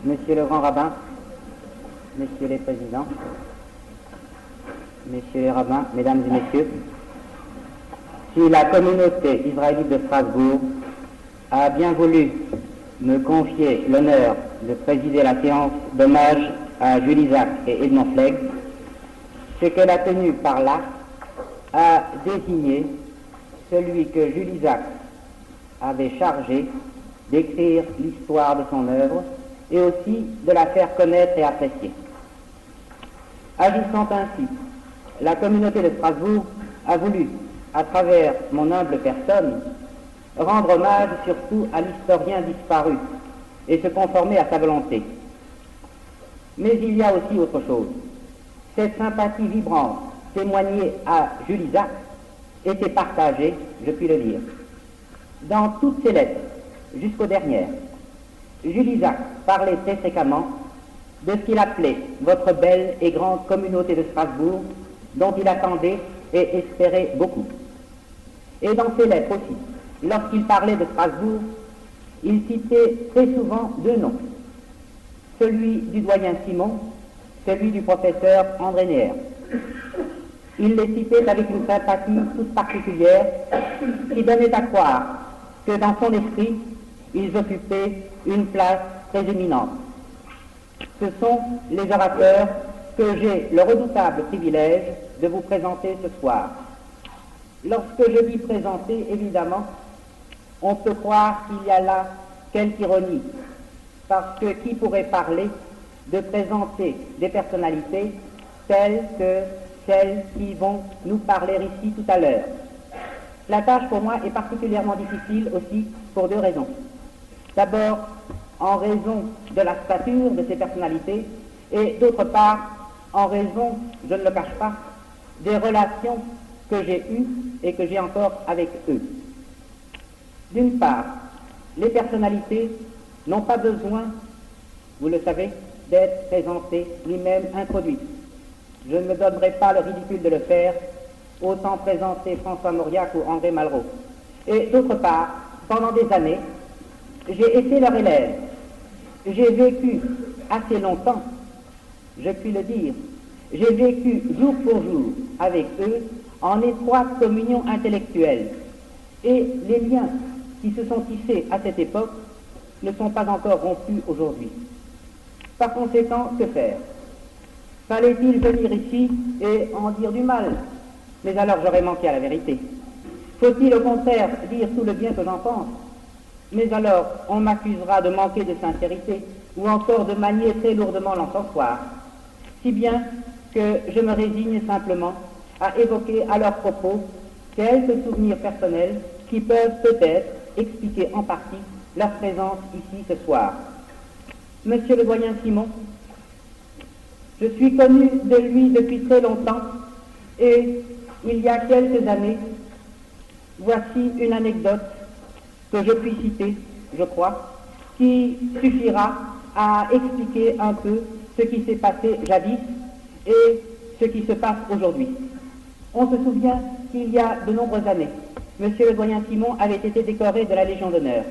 Monsieur le grand rabbin, messieurs les présidents, messieurs les rabbins, mesdames et messieurs, si la communauté israélite de Strasbourg a bien voulu me confier l'honneur de présider la séance d'hommage à Jules Isaac et Edmond Flegg, c'est qu'elle a tenu par là à désigner celui que Jules Isaac avait chargé d'écrire l'histoire de son œuvre et aussi de la faire connaître et apprécier. Agissant ainsi, la communauté de Strasbourg a voulu, à travers mon humble personne, rendre hommage surtout à l'historien disparu et se conformer à sa volonté. Mais il y a aussi autre chose. Cette sympathie vibrante témoignée à Jules Isaac était partagée, je puis le dire, dans toutes ses lettres, jusqu'aux dernières. Jules Isaac parlait très fréquemment de ce qu'il appelait votre belle et grande communauté de Strasbourg, dont il attendait et espérait beaucoup. Et dans ses lettres aussi, lorsqu'il parlait de Strasbourg, il citait très souvent deux noms, celui du doyen Simon, celui du professeur André Neher. Il les citait avec une sympathie toute particulière qui donnait à croire que dans son esprit, ils occupaient une place très éminente. Ce sont les orateurs que j'ai le redoutable privilège de vous présenter ce soir. Lorsque je dis présenter, évidemment, on peut croire qu'il y a là quelque ironie, parce que qui pourrait parler de présenter des personnalités telles que celles qui vont nous parler ici tout à l'heure. La tâche pour moi est particulièrement difficile aussi pour deux raisons. D'abord, en raison de la stature de ces personnalités, et d'autre part, en raison, je ne le cache pas, des relations que j'ai eues et que j'ai encore avec eux. D'une part, les personnalités n'ont pas besoin, vous le savez, d'être présentées ni même introduites. Je ne me donnerai pas le ridicule de le faire, autant présenter François Mauriac ou André Malraux. Et d'autre part, pendant des années, j'ai été leur élève. J'ai vécu assez longtemps, je puis le dire, j'ai vécu jour pour jour avec eux en étroite communion intellectuelle. Et les liens qui se sont tissés à cette époque ne sont pas encore rompus aujourd'hui. Par conséquent, que faire? Fallait-il venir ici et en dire du mal? Mais alors j'aurais manqué à la vérité. Faut-il au contraire dire tout le bien que j'en pense? Mais alors on m'accusera de manquer de sincérité ou encore de manier très lourdement l'encensoir. Si bien que je me résigne simplement à évoquer à leur propos quelques souvenirs personnels qui peuvent peut-être expliquer en partie leur présence ici ce soir. Monsieur le doyen Simon, je suis connu de lui depuis très longtemps et il y a quelques années, voici une anecdote que je puis citer, je crois, qui suffira à expliquer un peu ce qui s'est passé jadis et ce qui se passe aujourd'hui. On se souvient qu'il y a de nombreuses années, monsieur le doyen Simon avait été décoré de la Légion d'honneur.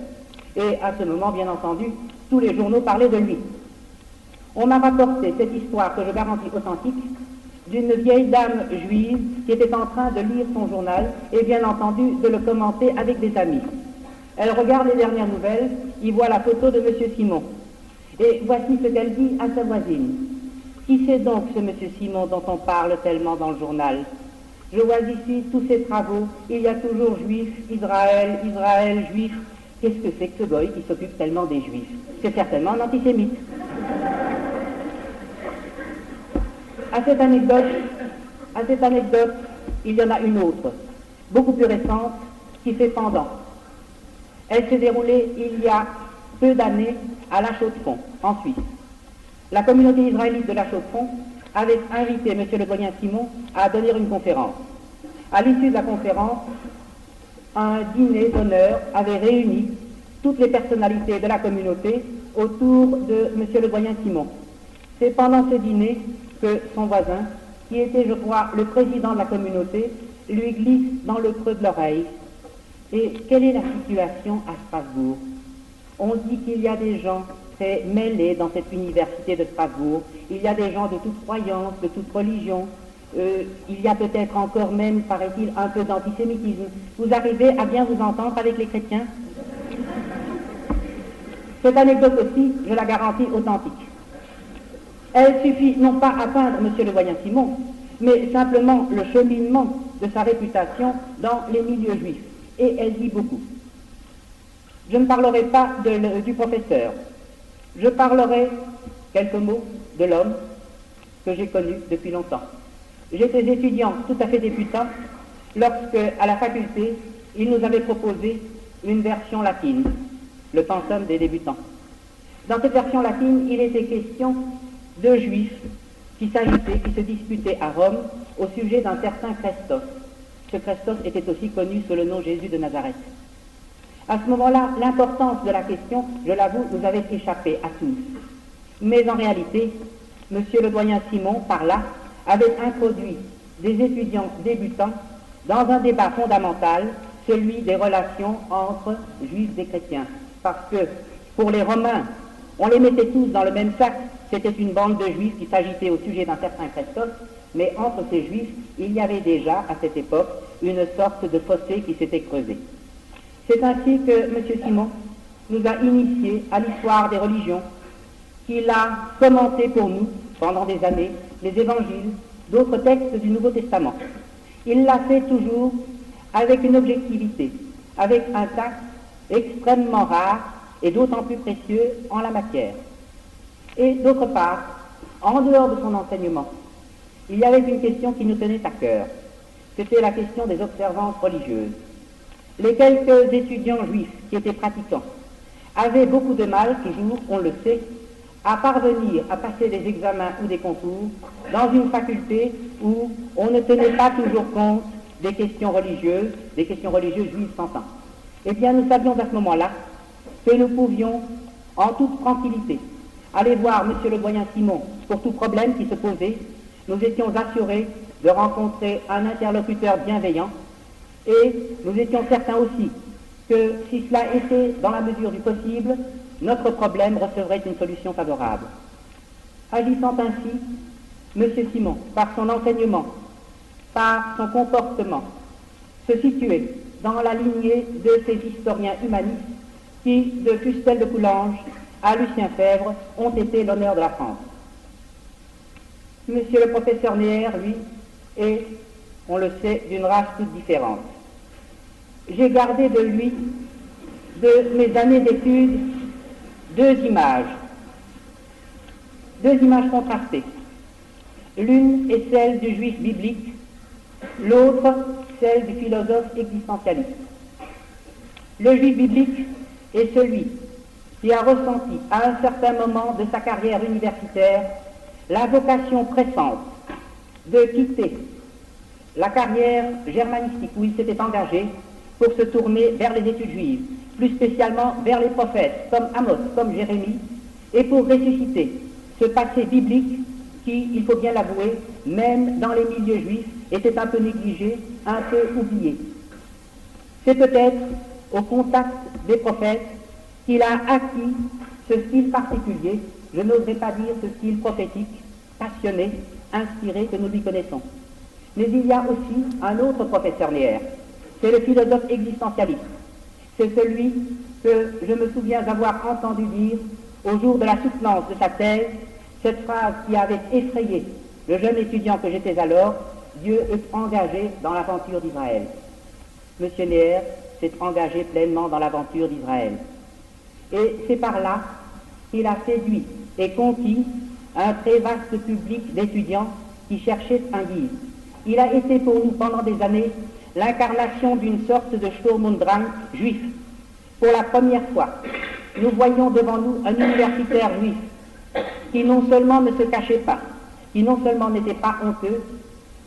Et à ce moment, bien entendu, tous les journaux parlaient de lui. On m'a rapporté cette histoire que je garantis authentique d'une vieille dame juive qui était en train de lire son journal et bien entendu de le commenter avec des amis. Elle regarde les dernières nouvelles, y voit la photo de monsieur Simon. Et voici ce qu'elle dit à sa voisine. Qui c'est donc ce monsieur Simon dont on parle tellement dans le journal? Je vois ici tous ses travaux, il y a toujours juifs, Israël, Israël, juifs. Qu'est-ce que c'est que ce goy qui s'occupe tellement des juifs? C'est certainement un antisémite. À cette anecdote, il y en a une autre, beaucoup plus récente, qui fait pendant. Elle s'est déroulée il y a peu d'années à La Chaux-de-Fonds, en Suisse. La communauté israélite de La Chaux-de-Fonds avait invité M. le doyen Simon à donner une conférence. À l'issue de la conférence, un dîner d'honneur avait réuni toutes les personnalités de la communauté autour de M. le doyen Simon. C'est pendant ce dîner que son voisin, qui était, je crois, le président de la communauté, lui glisse dans le creux de l'oreille. Et quelle est la situation à Strasbourg? On dit qu'il y a des gens s'est mêlé dans cette université de Strasbourg. Il y a des gens de toute croyance, de toute religion. Il y a peut-être encore même, paraît-il, un peu d'antisémitisme. Vous arrivez à bien vous entendre avec les chrétiens? Cette anecdote aussi, je la garantis authentique. Elle suffit non pas à peindre M. le doyen Simon, mais simplement le cheminement de sa réputation dans les milieux juifs. Et elle dit beaucoup. Je ne parlerai pas du professeur. Je parlerai quelques mots de l'homme que j'ai connu depuis longtemps. J'étais étudiant tout à fait débutant lorsque, à la faculté, il nous avait proposé une version latine, le pensum des débutants. Dans cette version latine, il était question de juifs qui s'agitaient, qui se disputaient à Rome au sujet d'un certain Christos. Ce Christos était aussi connu sous le nom Jésus de Nazareth. À ce moment-là, l'importance de la question, je l'avoue, nous avait échappé à tous. Mais en réalité, M. le doyen Simon, par là, avait introduit des étudiants débutants dans un débat fondamental, celui des relations entre juifs et chrétiens. Parce que, pour les Romains, on les mettait tous dans le même sac, c'était une bande de juifs qui s'agitaient au sujet d'un certain Christos, mais entre ces juifs, il y avait déjà, à cette époque, une sorte de fossé qui s'était creusé. C'est ainsi que M. Simon nous a initiés à l'histoire des religions, qu'il a commenté pour nous, pendant des années, les évangiles, d'autres textes du Nouveau Testament. Il l'a fait toujours avec une objectivité, avec un tact extrêmement rare et d'autant plus précieux en la matière. Et d'autre part, en dehors de son enseignement, il y avait une question qui nous tenait à cœur. C'était la question des observances religieuses. Les quelques étudiants juifs qui étaient pratiquants avaient beaucoup de mal, toujours, on le sait, à parvenir à passer des examens ou des concours dans une faculté où on ne tenait pas toujours compte des questions religieuses juives s'entend. Eh bien, nous savions à ce moment-là que nous pouvions, en toute tranquillité, aller voir M. le doyen Simon pour tout problème qui se posait. Nous étions assurés de rencontrer un interlocuteur bienveillant et nous étions certains aussi que si cela était dans la mesure du possible, notre problème recevrait une solution favorable. Agissant ainsi, M. Simon, par son enseignement, par son comportement, se situait dans la lignée de ces historiens humanistes qui, de Fustel de Coulanges à Lucien Fèvre, ont été l'honneur de la France. Monsieur le professeur Néer, lui, est, on le sait, d'une race toute différente. J'ai gardé de lui, de mes années d'études, deux images contrastées. L'une est celle du juif biblique, l'autre celle du philosophe existentialiste. Le juif biblique est celui qui a ressenti à un certain moment de sa carrière universitaire la vocation pressante de quitter la carrière germanistique où il s'était engagé pour se tourner vers les études juives, plus spécialement vers les prophètes comme Amos, comme Jérémie, et pour ressusciter ce passé biblique qui, il faut bien l'avouer, même dans les milieux juifs, était un peu négligé, un peu oublié. C'est peut-être au contact des prophètes qu'il a acquis ce style particulier, je n'oserais pas dire ce style prophétique, passionné, inspiré que nous lui connaissons. Mais il y a aussi un autre professeur Néer, c'est le philosophe existentialiste. C'est celui que je me souviens avoir entendu dire au jour de la soutenance de sa thèse, cette phrase qui avait effrayé le jeune étudiant que j'étais alors, Dieu est engagé dans l'aventure d'Israël. Monsieur Néer s'est engagé pleinement dans l'aventure d'Israël. Et c'est par là qu'il a séduit et conquis un très vaste public d'étudiants qui cherchaient un guide. Il a été pour nous pendant des années l'incarnation d'une sorte de Sturm und Drang juif. Pour la première fois, nous voyons devant nous un universitaire juif qui non seulement ne se cachait pas, qui non seulement n'était pas honteux,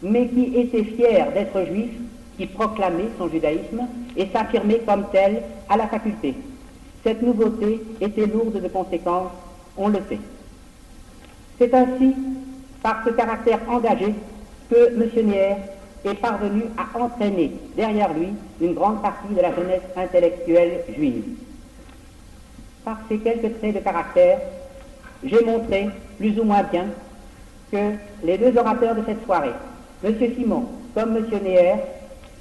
mais qui était fier d'être juif, qui proclamait son judaïsme et s'affirmait comme tel à la faculté. Cette nouveauté était lourde de conséquences, on le sait. C'est ainsi, par ce caractère engagé, que M. Néer est parvenu à entraîner derrière lui une grande partie de la jeunesse intellectuelle juive. par ces quelques traits de caractère, j'ai montré, plus ou moins bien, que les deux orateurs de cette soirée, M. Simon comme M. Neher,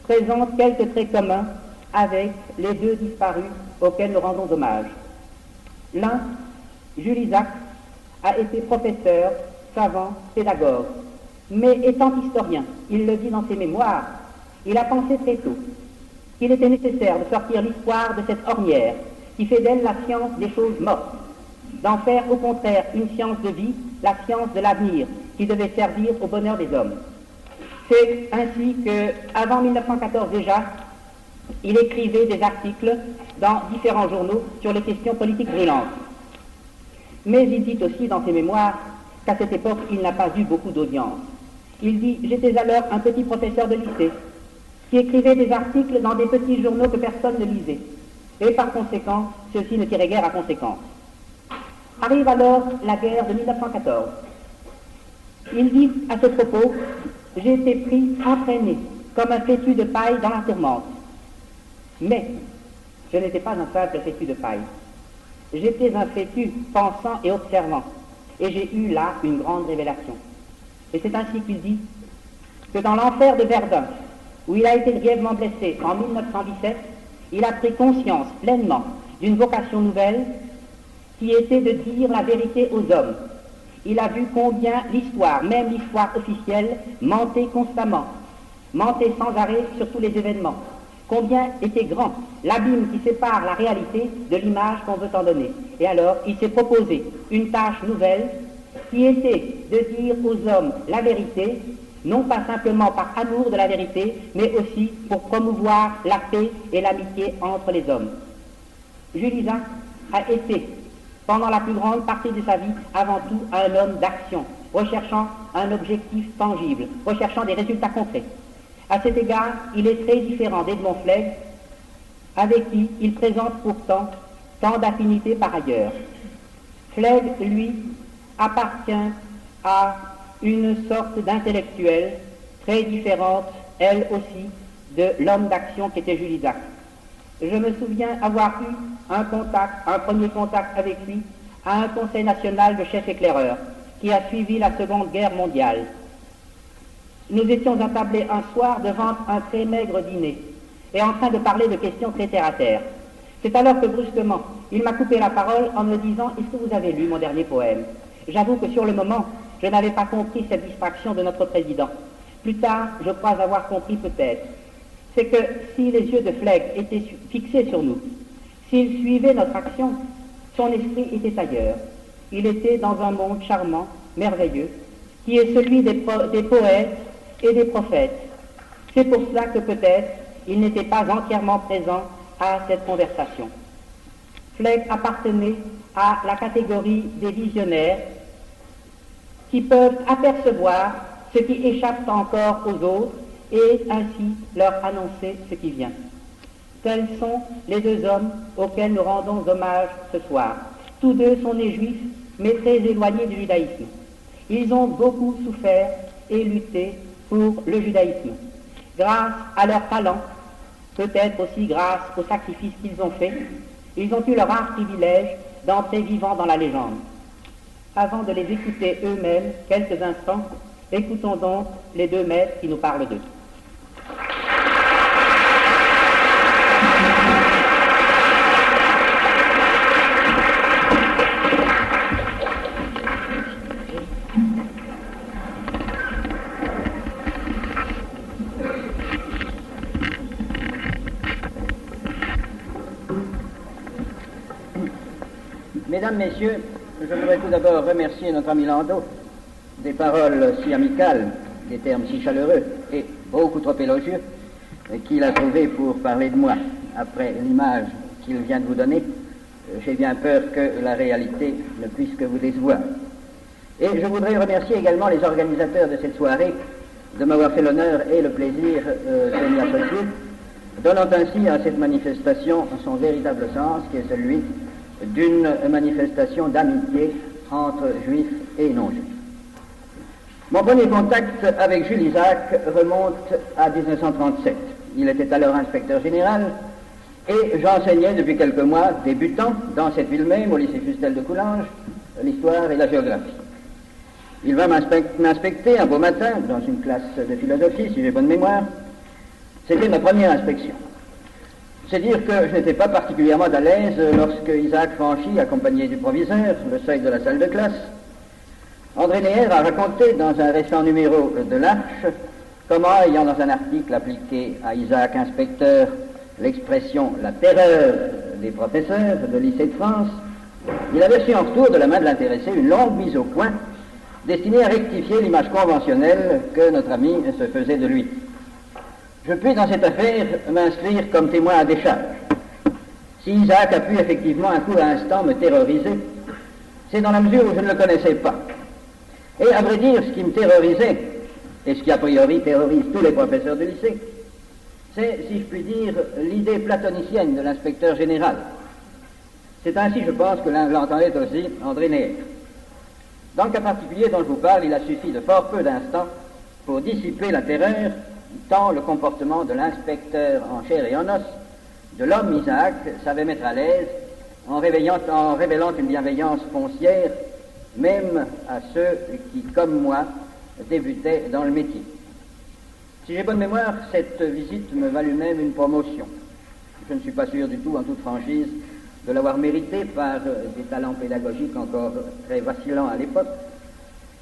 présentent quelques traits communs avec les deux disparus auxquels nous rendons hommage. L'un, Jules Isaac, a été professeur, savant, pédagogue, mais étant historien, il le dit dans ses mémoires, il a pensé très tôt qu'il était nécessaire de sortir l'histoire de cette ornière qui fait d'elle la science des choses mortes, d'en faire au contraire une science de vie, la science de l'avenir, qui devait servir au bonheur des hommes. C'est ainsi qu'avant 1914 déjà, il écrivait des articles dans différents journaux sur les questions politiques brûlantes. Mais il dit aussi dans ses mémoires qu'à cette époque, il n'a pas eu beaucoup d'audience. Il dit « J'étais alors un petit professeur de lycée qui écrivait des articles dans des petits journaux que personne ne lisait. Et par conséquent, ceux-ci ne tiraient guère à conséquence. » Arrive alors la guerre de 1914. Il dit à ce propos « J'ai été pris, entraîné, comme un fétu de paille dans la tourmente. Mais je n'étais pas un simple fétu de paille. J'étais un fétu pensant et observant, et j'ai eu là une grande révélation. » Et c'est ainsi qu'il dit que dans l'enfer de Verdun, où il a été grièvement blessé en 1917, il a pris conscience pleinement d'une vocation nouvelle qui était de dire la vérité aux hommes. Il a vu combien l'histoire, même l'histoire officielle, mentait constamment, mentait sans arrêt sur tous les événements. Combien était grand l'abîme qui sépare la réalité de l'image qu'on veut en donner. Et alors, il s'est proposé une tâche nouvelle qui était de dire aux hommes la vérité, non pas simplement par amour de la vérité, mais aussi pour promouvoir la paix et l'amitié entre les hommes. Jules Isaac a été, pendant la plus grande partie de sa vie, avant tout un homme d'action, recherchant un objectif tangible, recherchant des résultats concrets. À cet égard, il est très différent d'Edmond Flegg, avec qui il présente pourtant tant d'affinités par ailleurs. Flegg, lui, appartient à une sorte d'intellectuelle très différente, elle aussi, de l'homme d'action qu'était Jules Isaac. Je me souviens avoir eu un premier contact avec lui à un conseil national de chefs éclaireurs qui a suivi la Seconde Guerre mondiale. Nous étions attablés un soir devant un très maigre dîner et en train de parler de questions très terre à terre. C'est alors que brusquement, il m'a coupé la parole en me disant « Est-ce que vous avez lu mon dernier poème ?» J'avoue que sur le moment, je n'avais pas compris cette distraction de notre président. Plus tard, je crois avoir compris peut-être. C'est que si les yeux de Flegg étaient fixés sur nous, s'il suivait notre action, son esprit était ailleurs. Il était dans un monde charmant, merveilleux, qui est celui des poètes et des prophètes. C'est pour cela que peut-être il n'était pas entièrement présent à cette conversation. Flegg appartenait à la catégorie des visionnaires qui peuvent apercevoir ce qui échappe encore aux autres et ainsi leur annoncer ce qui vient. Tels sont les deux hommes auxquels nous rendons hommage ce soir. Tous deux sont nés juifs, mais très éloignés du judaïsme. Ils ont beaucoup souffert et lutté pour le judaïsme. Grâce à leur talent, peut-être aussi grâce aux sacrifices qu'ils ont faits, ils ont eu le rare privilège d'entrer vivants dans la légende. Avant de les écouter eux-mêmes, quelques instants, écoutons donc les deux maîtres qui nous parlent d'eux. Mesdames, Messieurs, je voudrais tout d'abord remercier notre ami Landau des paroles si amicales, des termes si chaleureux et beaucoup trop élogieux qu'il a trouvé pour parler de moi. Après l'image qu'il vient de vous donner, j'ai bien peur que la réalité ne puisse que vous décevoir. Et je voudrais remercier également les organisateurs de cette soirée de m'avoir fait l'honneur et le plaisir de m'y associer, donnant ainsi à cette manifestation son véritable sens, qui est celui d'une manifestation d'amitié entre juifs et non-juifs. Mon premier contact avec Jules Isaac remonte à 1937. Il était alors inspecteur général Et j'enseignais depuis quelques mois, débutant, dans cette ville même, au lycée Fustel de Coulanges, l'histoire et la géographie. Il va m'inspecter un beau matin dans une classe de philosophie, si j'ai bonne mémoire. C'était ma première inspection. C'est dire que je n'étais pas particulièrement à l'aise lorsque Isaac franchit, accompagné du proviseur, le seuil de la salle de classe. André Neher a raconté dans un récent numéro de l'Arche comment, ayant dans un article appliqué à Isaac inspecteur l'expression « la terreur des professeurs de lycée de France », il avait reçu en retour de la main de l'intéressé une longue mise au point destinée à rectifier l'image conventionnelle que notre ami se faisait de lui. Je puis dans cette affaire m'inscrire comme témoin à décharge. Si Isaac a pu effectivement un court instant me terroriser, c'est dans la mesure où je ne le connaissais pas. Et à vrai dire, ce qui me terrorisait, et ce qui a priori terrorise tous les professeurs de lycée, c'est, si je puis dire, l'idée platonicienne de l'inspecteur général. C'est ainsi, je pense, que l'entendait aussi André Neher. Dans le cas particulier dont je vous parle, il a suffi de fort peu d'instants pour dissiper la terreur, tant le comportement de l'inspecteur en chair et en os, de l'homme Isaac, savait mettre à l'aise en révélant une bienveillance foncière, même à ceux qui, comme moi, débutaient dans le métier. Si j'ai bonne mémoire, cette visite me valut même une promotion. Je ne suis pas sûr du tout, en toute franchise, de l'avoir méritée par des talents pédagogiques encore très vacillants à l'époque.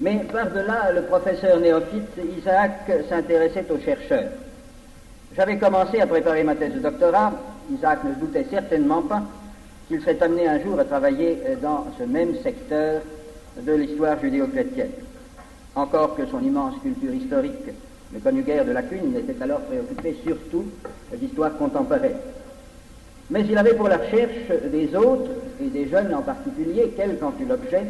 Mais par-delà le professeur néophyte, Isaac s'intéressait aux chercheurs. J'avais commencé à préparer ma thèse de doctorat. Isaac ne doutait certainement pas qu'il serait amené un jour à travailler dans ce même secteur de l'histoire judéo-chrétienne. Encore que son immense culture historique ne connut guère de lacunes, il était alors préoccupé surtout d'histoire contemporaine. Mais il avait pour la recherche des autres, et des jeunes en particulier, quel qu'en fût l'objet,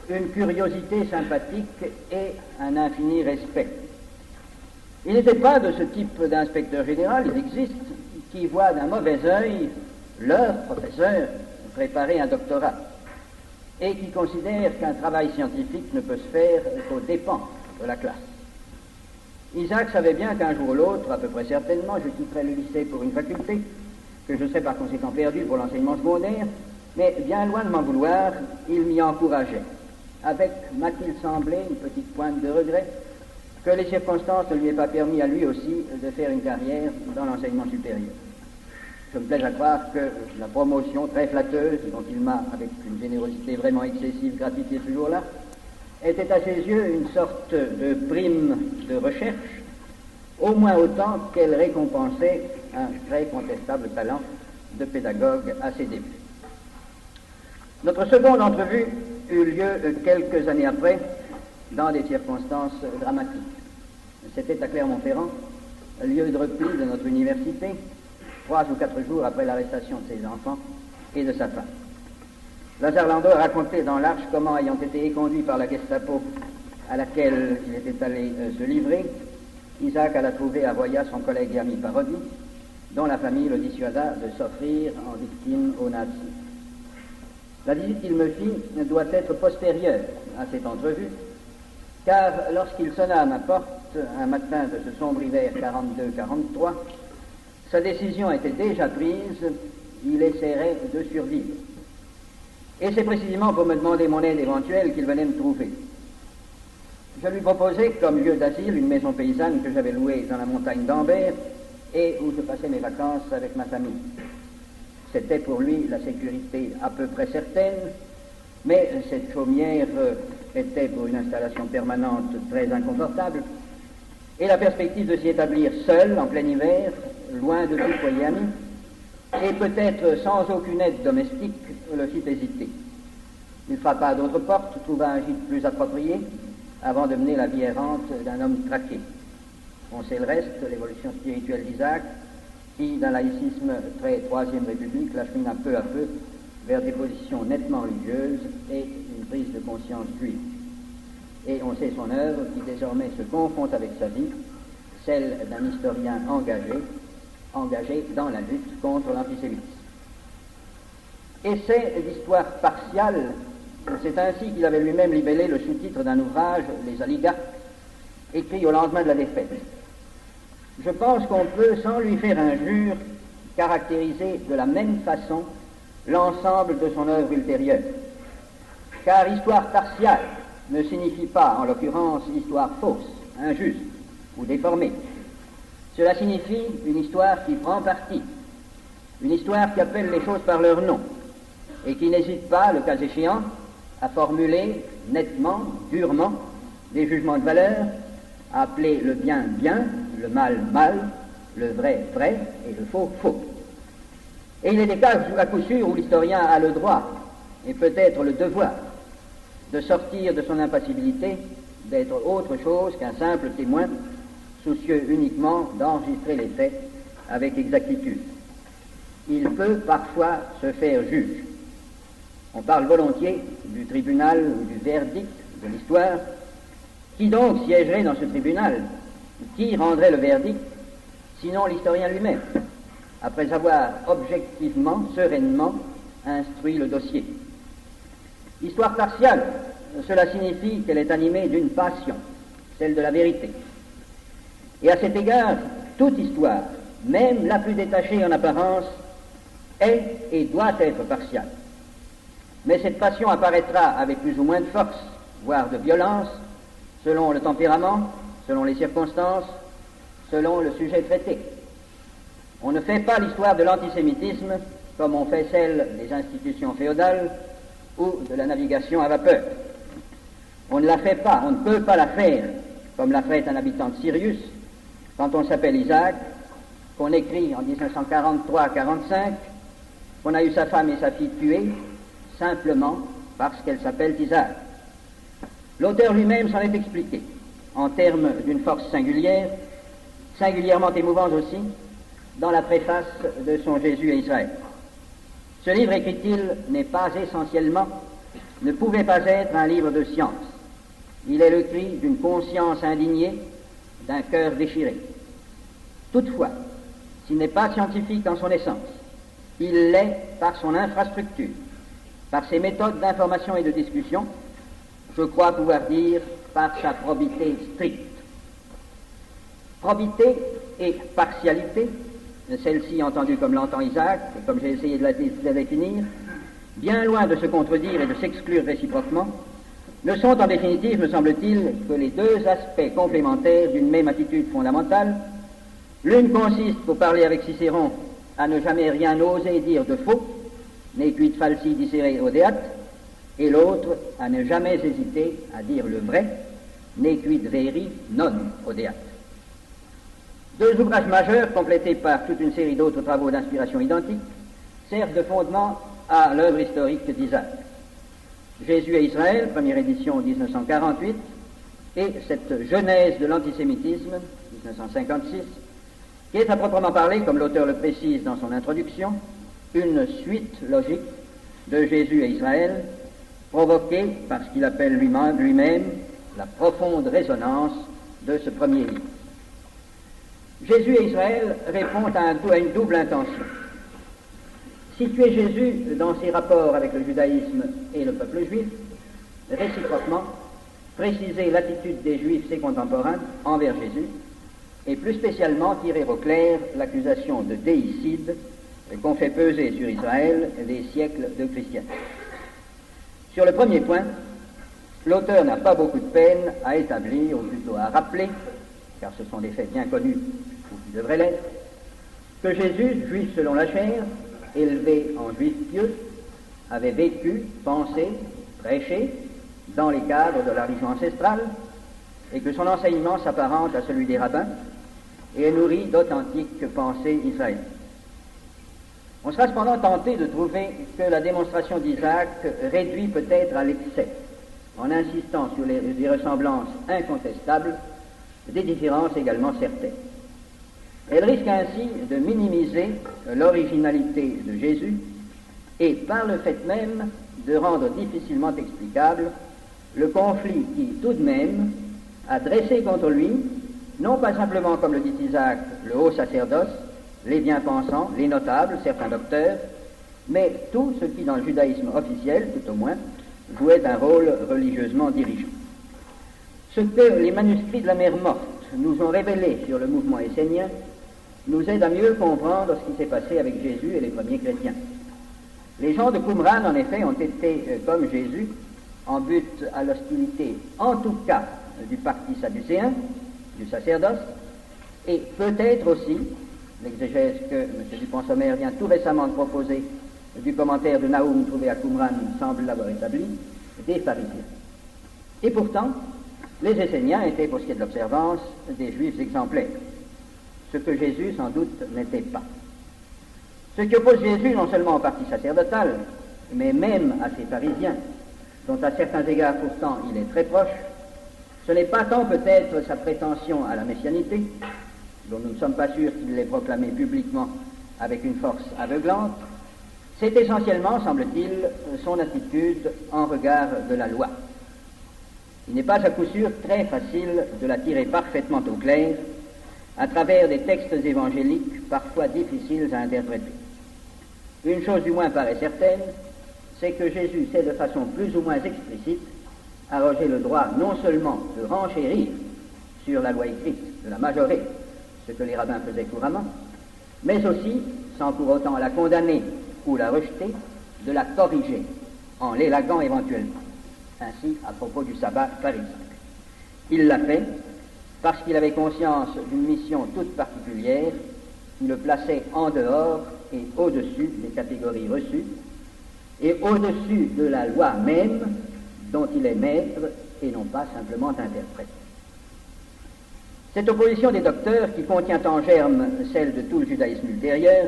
une curiosité sympathique et un infini respect. Il n'était pas de ce type d'inspecteur général, il existe, qui voit d'un mauvais œil leur professeur préparer un doctorat et qui considère qu'un travail scientifique ne peut se faire qu'aux dépens de la classe. Isaac savait bien qu'un jour ou l'autre, à peu près certainement, je quitterais le lycée pour une faculté, que je serais par conséquent perdu pour l'enseignement secondaire, mais bien loin de m'en vouloir, il m'y encourageait, avec, m'a-t-il semblé, une petite pointe de regret, que les circonstances ne lui aient pas permis à lui aussi de faire une carrière dans l'enseignement supérieur. Je me plais à croire que la promotion très flatteuse, dont il m'a, avec une générosité vraiment excessive, gratifié ce jour-là, était à ses yeux une sorte de prime de recherche, au moins autant qu'elle récompensait un très contestable talent de pédagogue à ses débuts. Notre seconde entrevue eut lieu quelques années après, dans des circonstances dramatiques. C'était à Clermont-Ferrand, lieu de repli de notre université, 3 ou 4 jours après l'arrestation de ses enfants et de sa femme. Lazare Landau a raconté dans l'Arche comment, ayant été éconduit par la Gestapo à laquelle il était allé se livrer, Isaac alla trouver à Roya son collègue et ami Parodi, dont la famille le dissuada de s'offrir en victime aux nazis. La visite qu'il me fit doit être postérieure à cette entrevue, car lorsqu'il sonna à ma porte un matin de ce sombre hiver 42-43, sa décision était déjà prise, il essaierait de survivre. Et c'est précisément pour me demander mon aide éventuelle qu'il venait me trouver. Je lui proposais comme lieu d'asile une maison paysanne que j'avais louée dans la montagne d'Ambert et où je passais mes vacances avec ma famille. C'était pour lui la sécurité à peu près certaine, mais cette chaumière était pour une installation permanente très inconfortable, et la perspective de s'y établir seul en plein hiver, loin de tout foyer ami, et peut-être sans aucune aide domestique, le fit hésiter. Il frappa à d'autres portes, trouva un gîte plus approprié, avant de mener la vie errante d'un homme traqué. On sait le reste, l'évolution spirituelle d'Isaac, qui, d'un laïcisme très Troisième République, l'achemina peu à peu vers des positions nettement religieuses et une prise de conscience juive. Et on sait son œuvre qui désormais se confronte avec sa vie, celle d'un historien engagé dans la lutte contre l'antisémitisme. Essai d'histoire partiale, c'est ainsi qu'il avait lui-même libellé le sous-titre d'un ouvrage, Les oligarques, écrit au lendemain de la défaite. Je pense qu'on peut, sans lui faire injure, caractériser de la même façon l'ensemble de son œuvre ultérieure. Car histoire partiale ne signifie pas, en l'occurrence, histoire fausse, injuste ou déformée. Cela signifie une histoire qui prend parti, une histoire qui appelle les choses par leur nom et qui n'hésite pas, le cas échéant, à formuler nettement, durement, des jugements de valeur, à appeler le bien bien, le mal mal, le vrai vrai et le faux faux. Et il est des cas à coup sûr où l'historien a le droit et peut-être le devoir de sortir de son impassibilité, d'être autre chose qu'un simple témoin, soucieux uniquement d'enregistrer les faits avec exactitude. Il peut parfois se faire juge. On parle volontiers du tribunal ou du verdict de l'histoire. Qui donc siégerait dans ce tribunal? Qui rendrait le verdict, sinon l'historien lui-même, après avoir objectivement, sereinement instruit le dossier? Histoire partiale, cela signifie qu'elle est animée d'une passion, celle de la vérité. Et à cet égard, toute histoire, même la plus détachée en apparence, est et doit être partiale. Mais cette passion apparaîtra avec plus ou moins de force, voire de violence, selon le tempérament, selon les circonstances, selon le sujet traité. On ne fait pas l'histoire de l'antisémitisme comme on fait celle des institutions féodales ou de la navigation à vapeur. On ne la fait pas, on ne peut pas la faire comme l'a fait un habitant de Sirius quand on s'appelle Isaac, qu'on écrit en 1943-45, qu'on a eu sa femme et sa fille tuées simplement parce qu'elles s'appellent Isaac. L'auteur lui-même s'en est expliqué en termes d'une force singulière, singulièrement émouvante aussi, dans la préface de son Jésus et Israël. Ce livre, écrit-il, n'est pas essentiellement, ne pouvait pas être un livre de science. Il est le cri d'une conscience indignée, d'un cœur déchiré. Toutefois, s'il n'est pas scientifique en son essence, il l'est par son infrastructure, par ses méthodes d'information et de discussion, je crois pouvoir dire par sa probité stricte. Probité et partialité, celle-ci entendue comme l'entend Isaac, et comme j'ai essayé de la définir, bien loin de se contredire et de s'exclure réciproquement, ne sont en définitive, me semble-t-il, que les deux aspects complémentaires d'une même attitude fondamentale. L'une consiste, pour parler avec Cicéron, à ne jamais rien oser dire de faux, nequid falsi dicere audeat, et l'autre à ne jamais hésiter à dire le vrai, nequid veri non audeat. Deux ouvrages majeurs, complétés par toute une série d'autres travaux d'inspiration identique, servent de fondement à l'œuvre historique d'Isaac. Jésus et Israël, première édition 1948, et cette genèse de l'antisémitisme, 1956, qui est à proprement parler, comme l'auteur le précise dans son introduction, une suite logique de Jésus et Israël, provoquée par ce qu'il appelle lui-même la profonde résonance de ce premier livre. Jésus et Israël répondent à une double intention. Situer Jésus dans ses rapports avec le judaïsme et le peuple juif, réciproquement, préciser l'attitude des Juifs, ses contemporains, envers Jésus, et plus spécialement tirer au clair l'accusation de déicide qu'ont fait peser sur Israël des siècles de christianisme. Sur le premier point, l'auteur n'a pas beaucoup de peine à établir, ou plutôt à rappeler, car ce sont des faits bien connus, ou qui devraient l'être, que Jésus, juif selon la chair, élevé en juif pieux, avait vécu, pensé, prêché dans les cadres de la religion ancestrale, et que son enseignement s'apparente à celui des rabbins et est nourri d'authentiques pensées israéliennes. On sera cependant tenté de trouver que la démonstration d'Isaac réduit peut-être à l'excès, en insistant sur des ressemblances incontestables, des différences également certaines. Elle risque ainsi de minimiser l'originalité de Jésus et, par le fait même, de rendre difficilement explicable le conflit qui, tout de même, a dressé contre lui, non pas simplement, comme le dit Isaac, le haut sacerdoce, les bien-pensants, les notables, certains docteurs, mais tout ce qui, dans le judaïsme officiel, tout au moins, jouait un rôle religieusement dirigeant. Ce que les manuscrits de la mer Morte nous ont révélé sur le mouvement essénien nous aide à mieux comprendre ce qui s'est passé avec Jésus et les premiers chrétiens. Les gens de Qumran, en effet, ont été, comme Jésus, en but à l'hostilité, en tout cas, du parti sadducéen, du sacerdoce, et peut-être aussi, l'exégèse que M. Dupont-Sommer vient tout récemment de proposer du commentaire de Nahum trouvé à Qumran semble l'avoir établi, des pharisiens. Et pourtant, les Esséniens étaient, pour ce qui est de l'observance, des juifs exemplaires, ce que Jésus, sans doute, n'était pas. Ce qui oppose Jésus non seulement au parti sacerdotal, mais même à ces pharisiens, dont à certains égards pourtant il est très proche, ce n'est pas tant peut-être sa prétention à la messianité, dont nous ne sommes pas sûrs qu'il l'ait proclamée publiquement avec une force aveuglante, c'est essentiellement, semble-t-il, son attitude en regard de la loi. Il n'est pas à coup sûr très facile de la tirer parfaitement au clair à travers des textes évangéliques parfois difficiles à interpréter. Une chose du moins paraît certaine, c'est que Jésus sait de façon plus ou moins explicite arroger le droit non seulement de renchérir sur la loi écrite, de la majorer, ce que les rabbins faisaient couramment, mais aussi, sans pour autant la condamner ou la rejeter, de la corriger, en l'élaguant éventuellement. Ainsi, à propos du sabbat par exemple. Il l'a fait parce qu'il avait conscience d'une mission toute particulière qui le plaçait en dehors et au-dessus des catégories reçues et au-dessus de la loi même dont il est maître et non pas simplement interprète. Cette opposition des docteurs, qui contient en germe celle de tout le judaïsme ultérieur,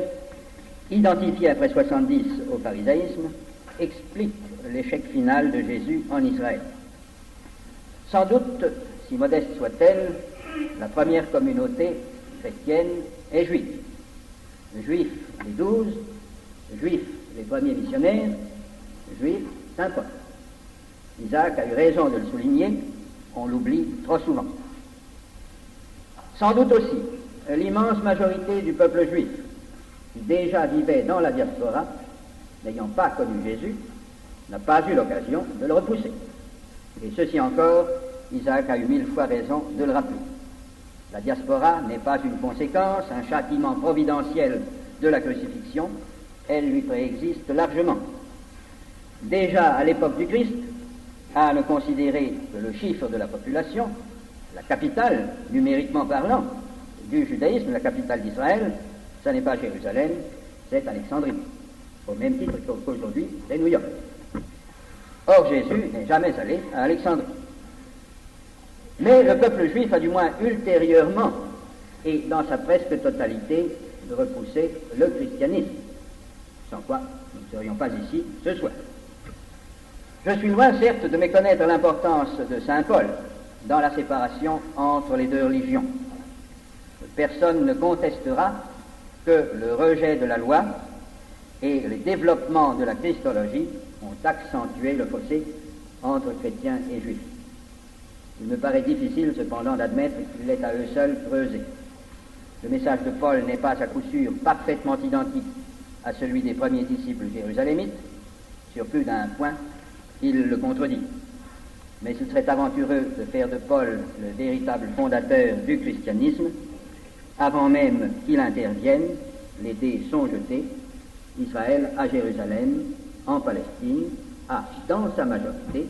identifié après 70 au pharisaïsme, explique l'échec final de Jésus en Israël. Sans doute, si modeste soit-elle, la première communauté chrétienne est juive. Juifs les 12, juifs les premiers missionnaires, juifs Saint Paul. Isaac a eu raison de le souligner, on l'oublie trop souvent. Sans doute aussi, l'immense majorité du peuple juif, qui déjà vivait dans la diaspora, n'ayant pas connu Jésus, n'a pas eu l'occasion de le repousser. Et ceci encore, Isaac a eu 1000 fois raison de le rappeler. La diaspora n'est pas une conséquence, un châtiment providentiel de la crucifixion, elle lui préexiste largement. Déjà à l'époque du Christ, à ne considérer que le chiffre de la population, la capitale, numériquement parlant, du judaïsme, la capitale d'Israël, ce n'est pas Jérusalem, c'est Alexandrie, au même titre qu'aujourd'hui, c'est New York. Or, Jésus n'est jamais allé à Alexandrie. Mais le peuple juif a du moins ultérieurement, et dans sa presque totalité, repoussé le christianisme, sans quoi nous ne serions pas ici ce soir. Je suis loin, certes, de méconnaître l'importance de saint Paul dans la séparation entre les deux religions. Personne ne contestera que le rejet de la loi et le développement de la christologie ont accentué le fossé entre chrétiens et juifs. Il me paraît difficile cependant d'admettre qu'il est à eux seuls creusé. Le message de Paul n'est pas à coup sûr parfaitement identique à celui des premiers disciples jérusalémites. Sur plus d'un point, il le contredit. Mais il serait aventureux de faire de Paul le véritable fondateur du christianisme. Avant même qu'il intervienne, les dés sont jetés. Israël à Jérusalem, en Palestine, a, dans sa majorité,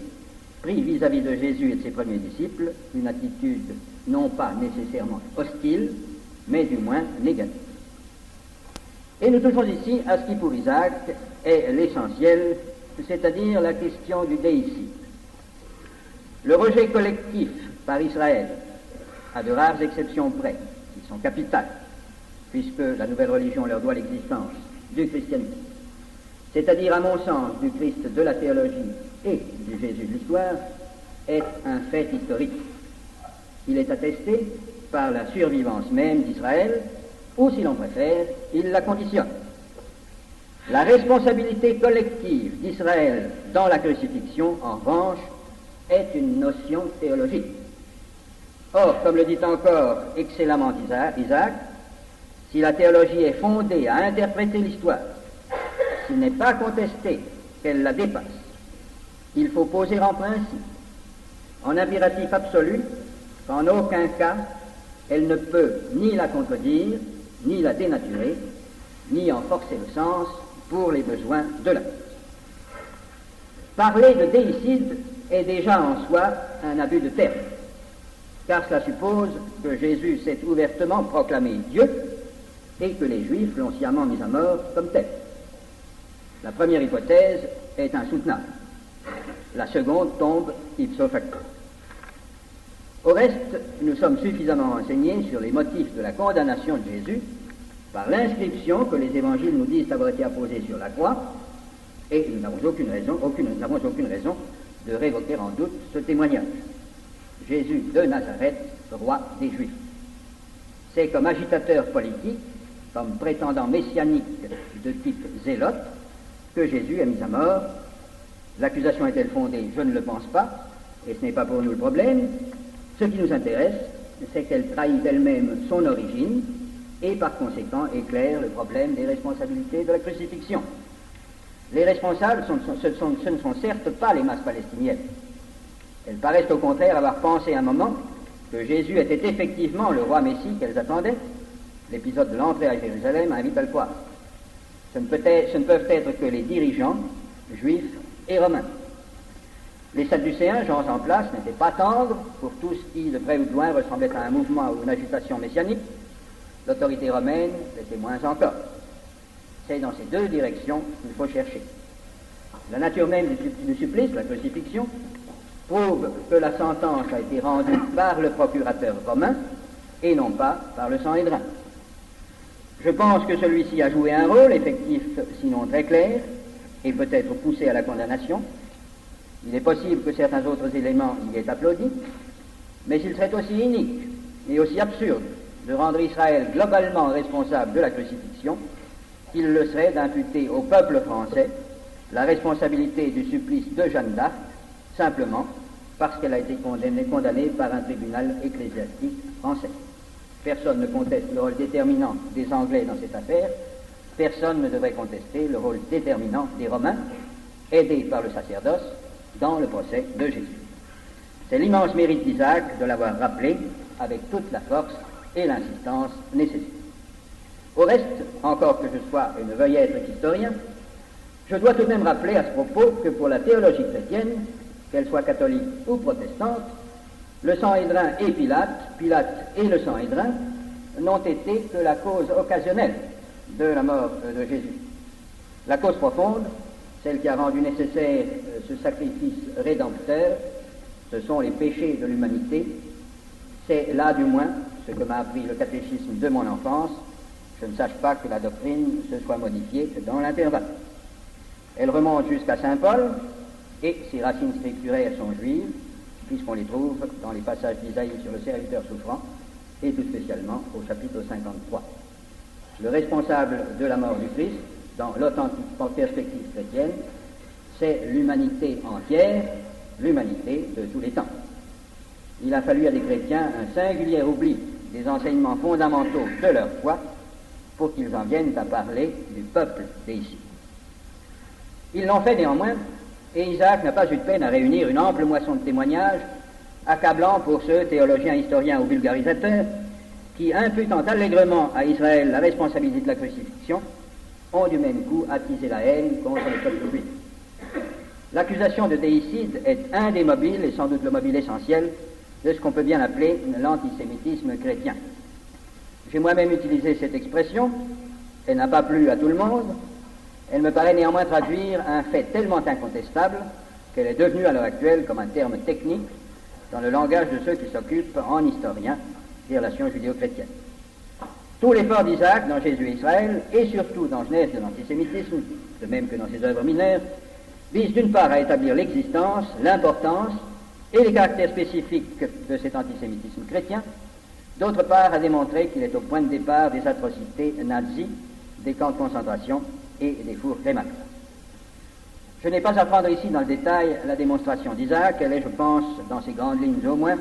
pris vis-à-vis de Jésus et de ses premiers disciples une attitude non pas nécessairement hostile, mais du moins négative. Et nous touchons ici à ce qui pour Isaac est l'essentiel, c'est-à-dire la question du déicide. Le rejet collectif par Israël, à de rares exceptions près, qui sont capitales, puisque la nouvelle religion leur doit l'existence du christianisme, c'est-à-dire à mon sens du Christ de la théologie et du Jésus de l'histoire, est un fait historique. Il est attesté par la survivance même d'Israël, ou si l'on préfère, il la conditionne. La responsabilité collective d'Israël dans la crucifixion, en revanche, est une notion théologique. Or, comme le dit encore excellemment Isaac, si la théologie est fondée à interpréter l'histoire, s'il n'est pas contesté qu'elle la dépasse, il faut poser en principe, en impératif absolu, qu'en aucun cas elle ne peut ni la contredire, ni la dénaturer, ni en forcer le sens pour les besoins de la cause. Parler de déicide est déjà en soi un abus de terme, car cela suppose que Jésus s'est ouvertement proclamé Dieu et que les Juifs l'ont sciemment mis à mort comme tel. La première hypothèse est insoutenable. La seconde tombe ipso facto. Au reste, nous sommes suffisamment renseignés sur les motifs de la condamnation de Jésus par l'inscription que les évangiles nous disent avoir été apposés sur la croix, et nous n'avons aucune raison de révoquer en doute ce témoignage. Jésus de Nazareth, roi des Juifs. C'est comme agitateur politique, comme prétendant messianique de type zélote, que Jésus est mis à mort. L'accusation est-elle fondée? Je ne le pense pas, et ce n'est pas pour nous le problème. Ce qui nous intéresse, c'est qu'elle trahit d'elle-même son origine, et par conséquent éclaire le problème des responsabilités de la crucifixion. Les responsables, ce ne sont certes pas les masses palestiniennes. Elles paraissent au contraire avoir pensé un moment que Jésus était effectivement le roi Messie qu'elles attendaient. L'épisode de l'entrée à Jérusalem invite à le croire. Ce ne peuvent être que les dirigeants, juifs et romains. Les Sadducéens, gens en place, n'étaient pas tendres pour tout ce qui, de près ou de loin, ressemblait à un mouvement ou une agitation messianique. L'autorité romaine l'était moins encore. C'est dans ces deux directions qu'il faut chercher. La nature même du supplice, la crucifixion, prouve que la sentence a été rendue par le procurateur romain et non pas par le Sanhédrin. Je pense que celui-ci a joué un rôle effectif, sinon très clair, et peut-être poussé à la condamnation. Il est possible que certains autres éléments y aient applaudi, mais il serait aussi inique et aussi absurde de rendre Israël globalement responsable de la crucifixion qu'il le serait d'imputer au peuple français la responsabilité du supplice de Jeanne d'Arc, simplement parce qu'elle a été condamnée par un tribunal ecclésiastique français. Personne ne conteste le rôle déterminant des Anglais dans cette affaire, personne ne devrait contester le rôle déterminant des Romains, aidés par le sacerdoce, dans le procès de Jésus. C'est l'immense mérite d'Isaac de l'avoir rappelé avec toute la force et l'insistance nécessaires. Au reste, encore que je sois et ne veuille être historien, je dois tout de même rappeler à ce propos que pour la théologie chrétienne, qu'elle soit catholique ou protestante, le Sanhédrin et Pilate et le Sanhédrin n'ont été que la cause occasionnelle de la mort de Jésus. La cause profonde, celle qui a rendu nécessaire ce sacrifice rédempteur, ce sont les péchés de l'humanité. C'est là du moins ce que m'a appris le catéchisme de mon enfance. Je ne sache pas que la doctrine se soit modifiée dans l'intervalle. Elle remonte jusqu'à saint Paul, et ses racines scripturaires sont juives, puisqu'on les trouve dans les passages d'Isaïe sur le serviteur souffrant, et tout spécialement au chapitre 53. Le responsable de la mort du Christ, dans l'authentique perspective chrétienne, c'est l'humanité entière, l'humanité de tous les temps. Il a fallu à des chrétiens un singulier oubli des enseignements fondamentaux de leur foi pour qu'ils en viennent à parler du peuple déicide. Ils l'ont fait néanmoins, et Isaac n'a pas eu de peine à réunir une ample moisson de témoignages, accablant pour ceux, théologiens, historiens ou vulgarisateurs, qui, imputant allègrement à Israël la responsabilité de la crucifixion, ont du même coup attisé la haine contre le peuple juif. L'accusation de déicide est un des mobiles, et sans doute le mobile essentiel, de ce qu'on peut bien appeler l'antisémitisme chrétien. J'ai moi-même utilisé cette expression, elle n'a pas plu à tout le monde, elle me paraît néanmoins traduire un fait tellement incontestable qu'elle est devenue à l'heure actuelle comme un terme technique dans le langage de ceux qui s'occupent en historiens des relations judéo-chrétiennes. Tout l'effort d'Isaac dans Jésus et Israël, et surtout dans Genèse de l'antisémitisme, de même que dans ses œuvres mineures, vise d'une part à établir l'existence, l'importance et les caractères spécifiques de cet antisémitisme chrétien, d'autre part à démontrer qu'il est au point de départ des atrocités nazies, des camps de concentration et des fours crématoires. Je n'ai pas à prendre ici dans le détail la démonstration d'Isaac, elle est, je pense, dans ses grandes lignes au moins,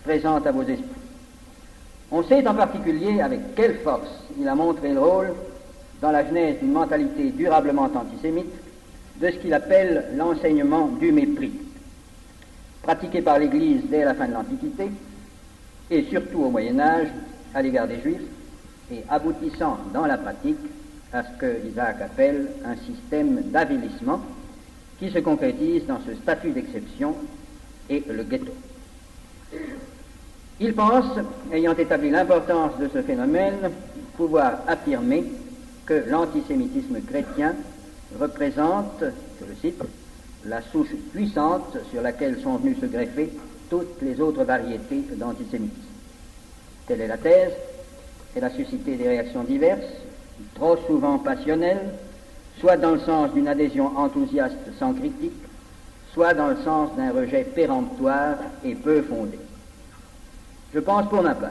présente à vos esprits. On sait en particulier avec quelle force il a montré le rôle, dans la genèse d'une mentalité durablement antisémite, de ce qu'il appelle l'enseignement du mépris, pratiqué par l'Église dès la fin de l'Antiquité, et surtout au Moyen-Âge, à l'égard des Juifs, et aboutissant dans la pratique à ce que Isaac appelle un système d'avilissement qui se concrétise dans ce statut d'exception et le ghetto. Il pense, ayant établi l'importance de ce phénomène, pouvoir affirmer que l'antisémitisme chrétien représente, je le cite, la souche puissante sur laquelle sont venues se greffer toutes les autres variétés d'antisémitisme. Telle est la thèse. Elle a suscité des réactions diverses, trop souvent passionnelles, soit dans le sens d'une adhésion enthousiaste sans critique, soit dans le sens d'un rejet péremptoire et peu fondé. Je pense pour ma part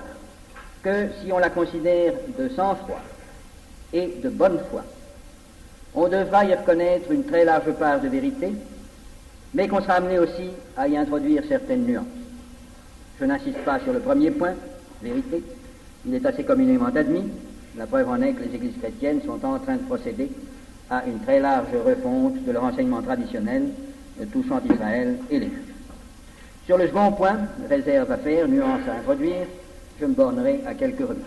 que si on la considère de sang-froid et de bonne foi, on devra y reconnaître une très large part de vérité, mais qu'on sera amené aussi à y introduire certaines nuances. Je n'insiste pas sur le premier point, vérité, il est assez communément admis. La preuve en est que les églises chrétiennes sont en train de procéder à une très large refonte de leur enseignement traditionnel touchant Israël et les Juifs. Sur le second point, réserve à faire, nuance à introduire, je me bornerai à quelques remarques.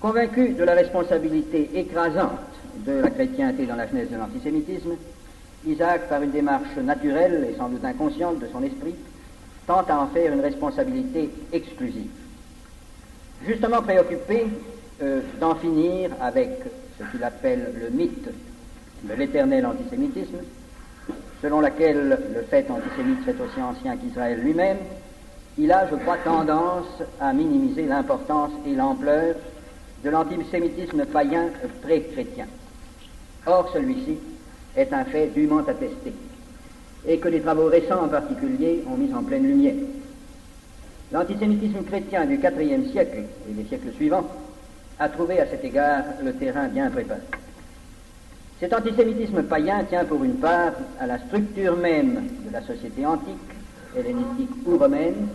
Convaincu de la responsabilité écrasante de la chrétienté dans la genèse de l'antisémitisme, Isaac, par une démarche naturelle et sans doute inconsciente de son esprit, tente à en faire une responsabilité exclusive. Justement préoccupé d'en finir avec ce qu'il appelle le mythe de l'éternel antisémitisme, selon laquelle le fait antisémite serait aussi ancien qu'Israël lui-même, il a, je crois, tendance à minimiser l'importance et l'ampleur de l'antisémitisme païen pré-chrétien. Or, celui-ci est un fait dûment attesté, et que les travaux récents en particulier ont mis en pleine lumière. L'antisémitisme chrétien du IVe siècle et des siècles suivants a trouvé à cet égard le terrain bien préparé. Cet antisémitisme païen tient pour une part à la structure même de la société antique, hellénistique ou romaine,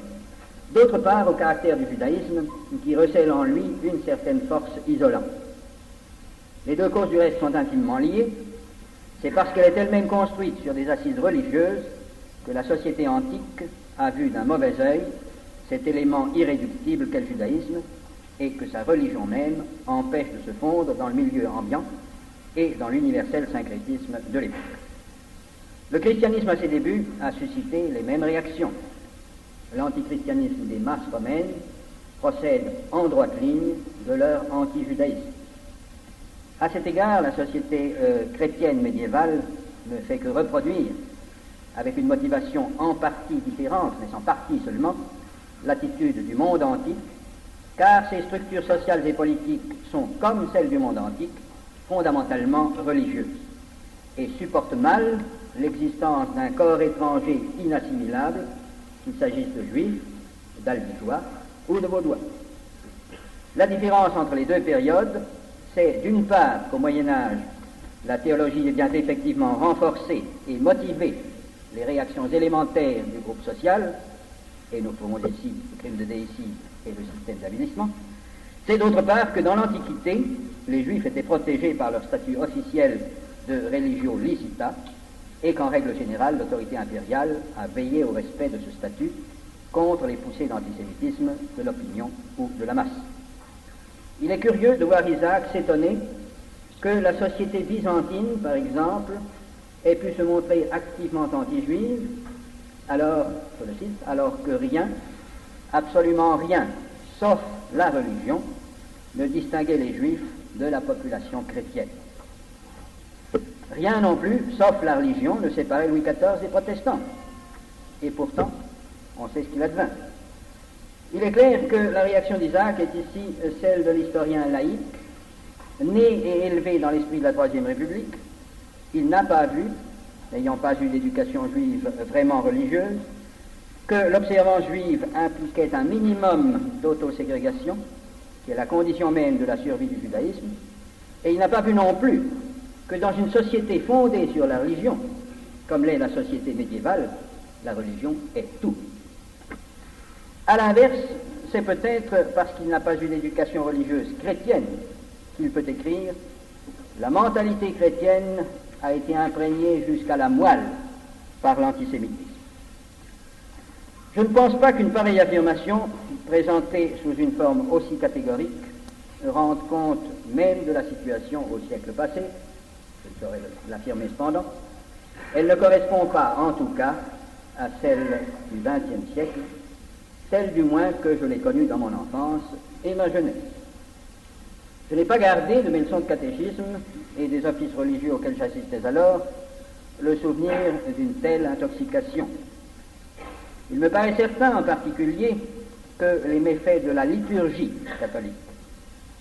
d'autre part au caractère du judaïsme qui recèle en lui une certaine force isolante. Les deux causes du reste sont intimement liées. C'est parce qu'elle est elle-même construite sur des assises religieuses que la société antique a vu d'un mauvais œil cet élément irréductible qu'est le judaïsme et que sa religion même empêche de se fondre dans le milieu ambiant et dans l'universel syncrétisme de l'époque. Le christianisme à ses débuts a suscité les mêmes réactions. L'antichristianisme des masses romaines procède en droite ligne de leur anti-judaïsme. À cet égard, la société chrétienne médiévale ne fait que reproduire, avec une motivation en partie différente, mais en partie seulement, l'attitude du monde antique, car ses structures sociales et politiques sont, comme celles du monde antique, fondamentalement religieuses, et supportent mal l'existence d'un corps étranger inassimilable, qu'il s'agisse de juifs, d'albigeois ou de vaudois. La différence entre les deux périodes, c'est d'une part qu'au Moyen-Âge, la théologie vient effectivement renforcer et motiver les réactions élémentaires du groupe social, et nous trouvons ici le crime de déicide et le système d'avilissement. C'est d'autre part que dans l'Antiquité, les Juifs étaient protégés par leur statut officiel de religio licita, et qu'en règle générale, l'autorité impériale a veillé au respect de ce statut contre les poussées d'antisémitisme de l'opinion ou de la masse. Il est curieux de voir Isaac s'étonner que la société byzantine, par exemple, ait pu se montrer activement anti-juive, alors, je le cite, alors que rien, absolument rien, sauf la religion, ne distinguait les Juifs de la population chrétienne. Rien non plus, sauf la religion, ne séparait Louis XIV des protestants. Et pourtant, on sait ce qu'il advint. Il est clair que la réaction d'Isaac est ici celle de l'historien laïque, né et élevé dans l'esprit de la Troisième République. Il n'a pas vu, n'ayant pas eu d'éducation juive vraiment religieuse, que l'observance juive impliquait un minimum d'autoségrégation, qui est la condition même de la survie du judaïsme, et il n'a pas vu non plus que dans une société fondée sur la religion, comme l'est la société médiévale, la religion est tout. À l'inverse, c'est peut-être parce qu'il n'a pas eu d'éducation religieuse chrétienne qu'il peut écrire « La mentalité chrétienne a été imprégnée jusqu'à la moelle par l'antisémitisme ». Je ne pense pas qu'une pareille affirmation, présentée sous une forme aussi catégorique, rende compte même de la situation au siècle passé, je ne saurais l'affirmer cependant, elle ne correspond pas, en tout cas, à celle du XXe siècle, celle du moins que je l'ai connue dans mon enfance et ma jeunesse. Je n'ai pas gardé de mes leçons de catéchisme et des offices religieux auxquels j'assistais alors le souvenir d'une telle intoxication. Il me paraît certain en particulier que les méfaits de la liturgie catholique,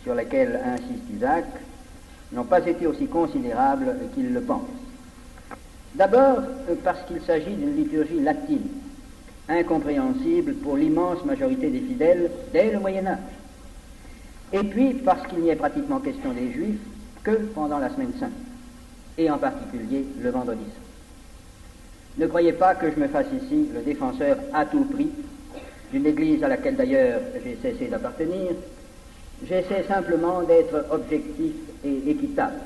sur lesquels insiste Isaac, n'ont pas été aussi considérables qu'il le pense. D'abord parce qu'il s'agit d'une liturgie latine, incompréhensible pour l'immense majorité des fidèles dès le Moyen-Âge. Et puis parce qu'il n'y est pratiquement question des Juifs que pendant la Semaine Sainte, et en particulier le Vendredi Saint. Ne croyez pas que je me fasse ici le défenseur à tout prix d'une Église à laquelle d'ailleurs j'ai cessé d'appartenir. J'essaie simplement d'être objectif et équitable,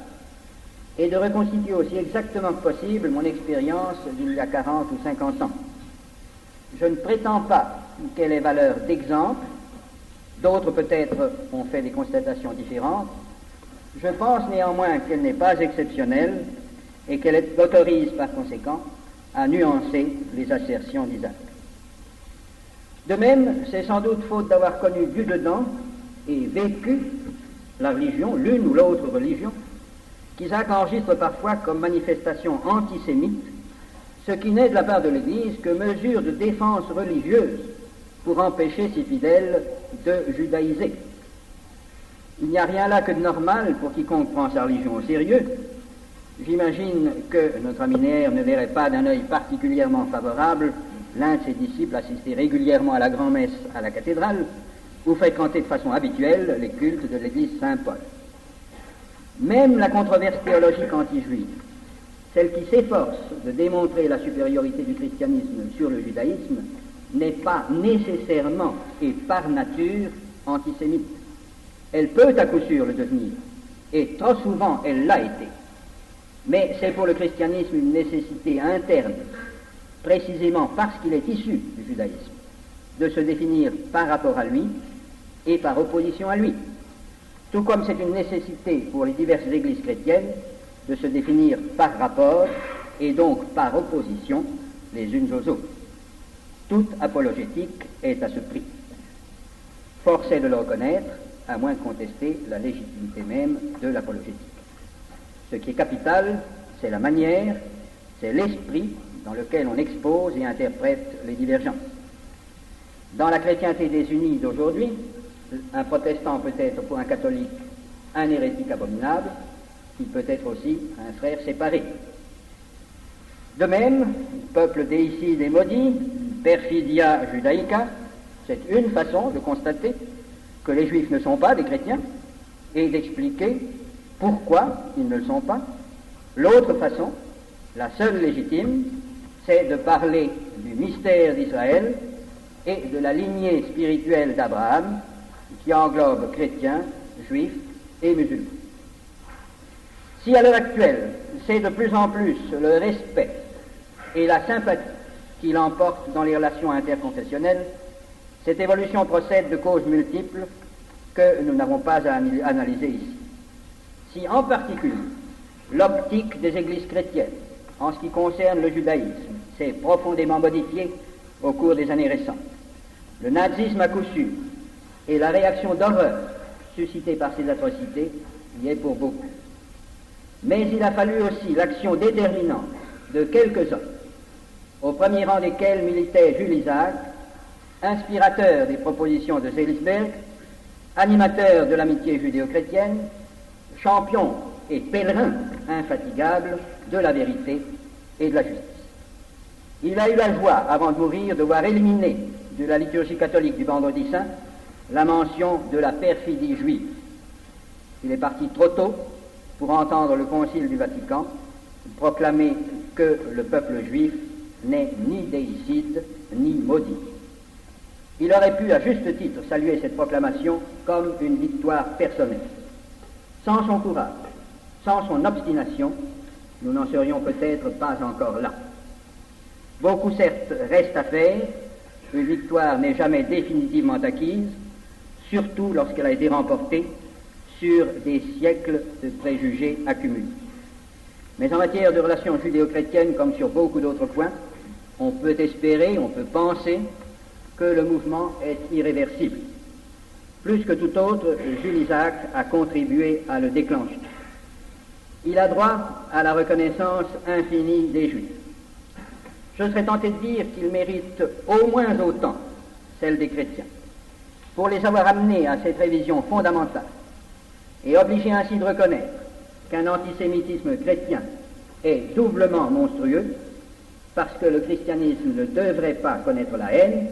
et de reconstituer aussi exactement que possible mon expérience d'il y a 40 ou 50 ans. Je ne prétends pas qu'elle ait valeur d'exemple, d'autres peut-être ont fait des constatations différentes. Je pense néanmoins qu'elle n'est pas exceptionnelle et qu'elle autorise par conséquent à nuancer les assertions d'Isaac. De même, c'est sans doute faute d'avoir connu du dedans et vécu la religion, l'une ou l'autre religion, qu'Isaac enregistre parfois comme manifestation antisémite, ce qui n'est de la part de l'Église que mesure de défense religieuse pour empêcher ses fidèles de judaïser. Il n'y a rien là que de normal pour quiconque prend sa religion au sérieux. J'imagine que notre ami Néer ne verrait pas d'un œil particulièrement favorable l'un de ses disciples assister régulièrement à la grand-messe à la cathédrale ou fréquenter de façon habituelle les cultes de l'église Saint-Paul. Même la controverse théologique anti-juive, celle qui s'efforce de démontrer la supériorité du christianisme sur le judaïsme, n'est pas nécessairement et par nature antisémite. Elle peut à coup sûr le devenir, et trop souvent elle l'a été. Mais c'est pour le christianisme une nécessité interne, précisément parce qu'il est issu du judaïsme, de se définir par rapport à lui et par opposition à lui. Tout comme c'est une nécessité pour les diverses églises chrétiennes de se définir par rapport et donc par opposition les unes aux autres. Toute apologétique est à ce prix. Force est de le reconnaître, à moins de contester la légitimité même de l'apologétique. Ce qui est capital, c'est la manière, c'est l'esprit dans lequel on expose et interprète les divergences. Dans la chrétienté désunie d'aujourd'hui, un protestant peut être pour un catholique un hérétique abominable, il peut être aussi un frère séparé. De même, peuple déicide et maudit, perfidia judaïca, c'est une façon de constater que les juifs ne sont pas des chrétiens et d'expliquer pourquoi ils ne le sont pas. L'autre façon, la seule légitime, c'est de parler du mystère d'Israël et de la lignée spirituelle d'Abraham qui englobe chrétiens, juifs et musulmans. Si à l'heure actuelle, c'est de plus en plus le respect et la sympathie qui l'emportent dans les relations interconfessionnelles, cette évolution procède de causes multiples que nous n'avons pas à analyser ici. Si en particulier l'optique des églises chrétiennes en ce qui concerne le judaïsme s'est profondément modifiée au cours des années récentes, le nazisme à coup sûr et la réaction d'horreur suscitée par ces atrocités y est pour beaucoup. Mais il a fallu aussi l'action déterminante de quelques hommes, au premier rang desquels militait Jules Isaac, inspirateur des propositions de Seelisberg, animateur de l'amitié judéo-chrétienne, champion et pèlerin infatigable de la vérité et de la justice. Il a eu la joie, avant de mourir, de voir éliminer de la liturgie catholique du Vendredi Saint la mention de la perfidie juive. Il est parti trop tôt pour entendre le Concile du Vatican proclamer que le peuple juif n'est ni déicide ni maudit. Il aurait pu, à juste titre, saluer cette proclamation comme une victoire personnelle. Sans son courage, sans son obstination, nous n'en serions peut-être pas encore là. Beaucoup, certes, reste à faire. Une victoire n'est jamais définitivement acquise, surtout lorsqu'elle a été remportée sur des siècles de préjugés accumulés. Mais en matière de relations judéo-chrétiennes, comme sur beaucoup d'autres points, on peut espérer, on peut penser que le mouvement est irréversible. Plus que tout autre, Jules Isaac a contribué à le déclencher. Il a droit à la reconnaissance infinie des Juifs. Je serais tenté de dire qu'il mérite au moins autant celle des chrétiens, pour les avoir amenés à cette révision fondamentale et obligés ainsi de reconnaître qu'un antisémitisme chrétien est doublement monstrueux, parce que le christianisme ne devrait pas connaître la haine,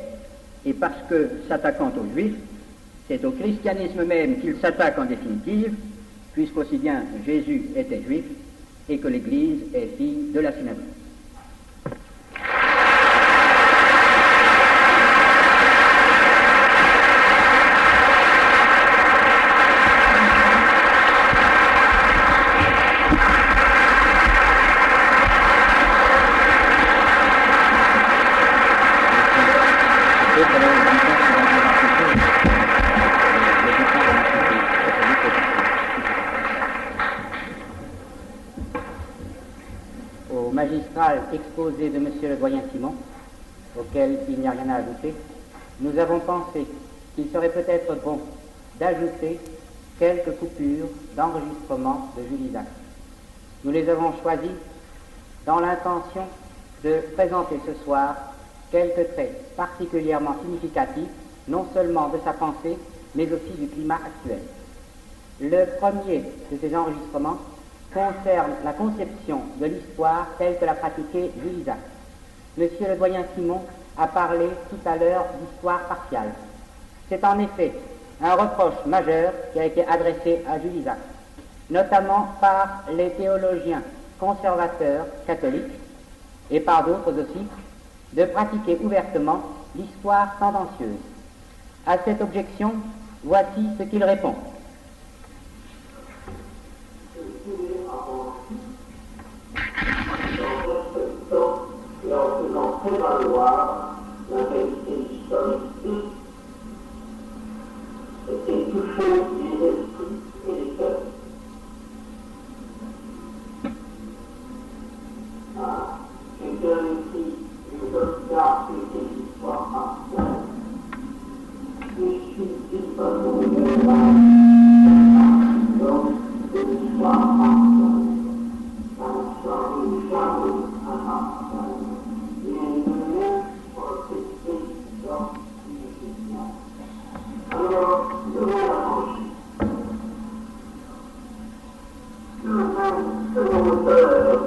et parce que, s'attaquant aux Juifs, c'est au christianisme même qu'il s'attaque en définitive, puisqu'aussi bien Jésus était juif et que l'Église est fille de la synagogue. Magistral exposé de Monsieur le doyen Simon, auquel il n'y a rien à ajouter, nous avons pensé qu'il serait peut-être bon d'ajouter quelques coupures d'enregistrement de Jules Isaac. Nous les avons choisies dans l'intention de présenter ce soir quelques traits particulièrement significatifs, non seulement de sa pensée, mais aussi du climat actuel. Le premier de ces enregistrements concerne la conception de l'histoire telle que l'a pratiquée Jules Isaac. Monsieur le doyen Simon a parlé tout à l'heure d'histoire partiale. C'est en effet un reproche majeur qui a été adressé à Jules Isaac, notamment par les théologiens conservateurs catholiques et par d'autres aussi, de pratiquer ouvertement l'histoire tendancieuse. À cette objection, voici ce qu'il répond. Et en faisant prévaloir la vérité historique, c'était toucher les esprits et les cœurs. Quelqu'un ici, je regarde les histoires partielles. Je suis disponible de l'histoire partielle. Alors, nous allons approcher. Ce moteur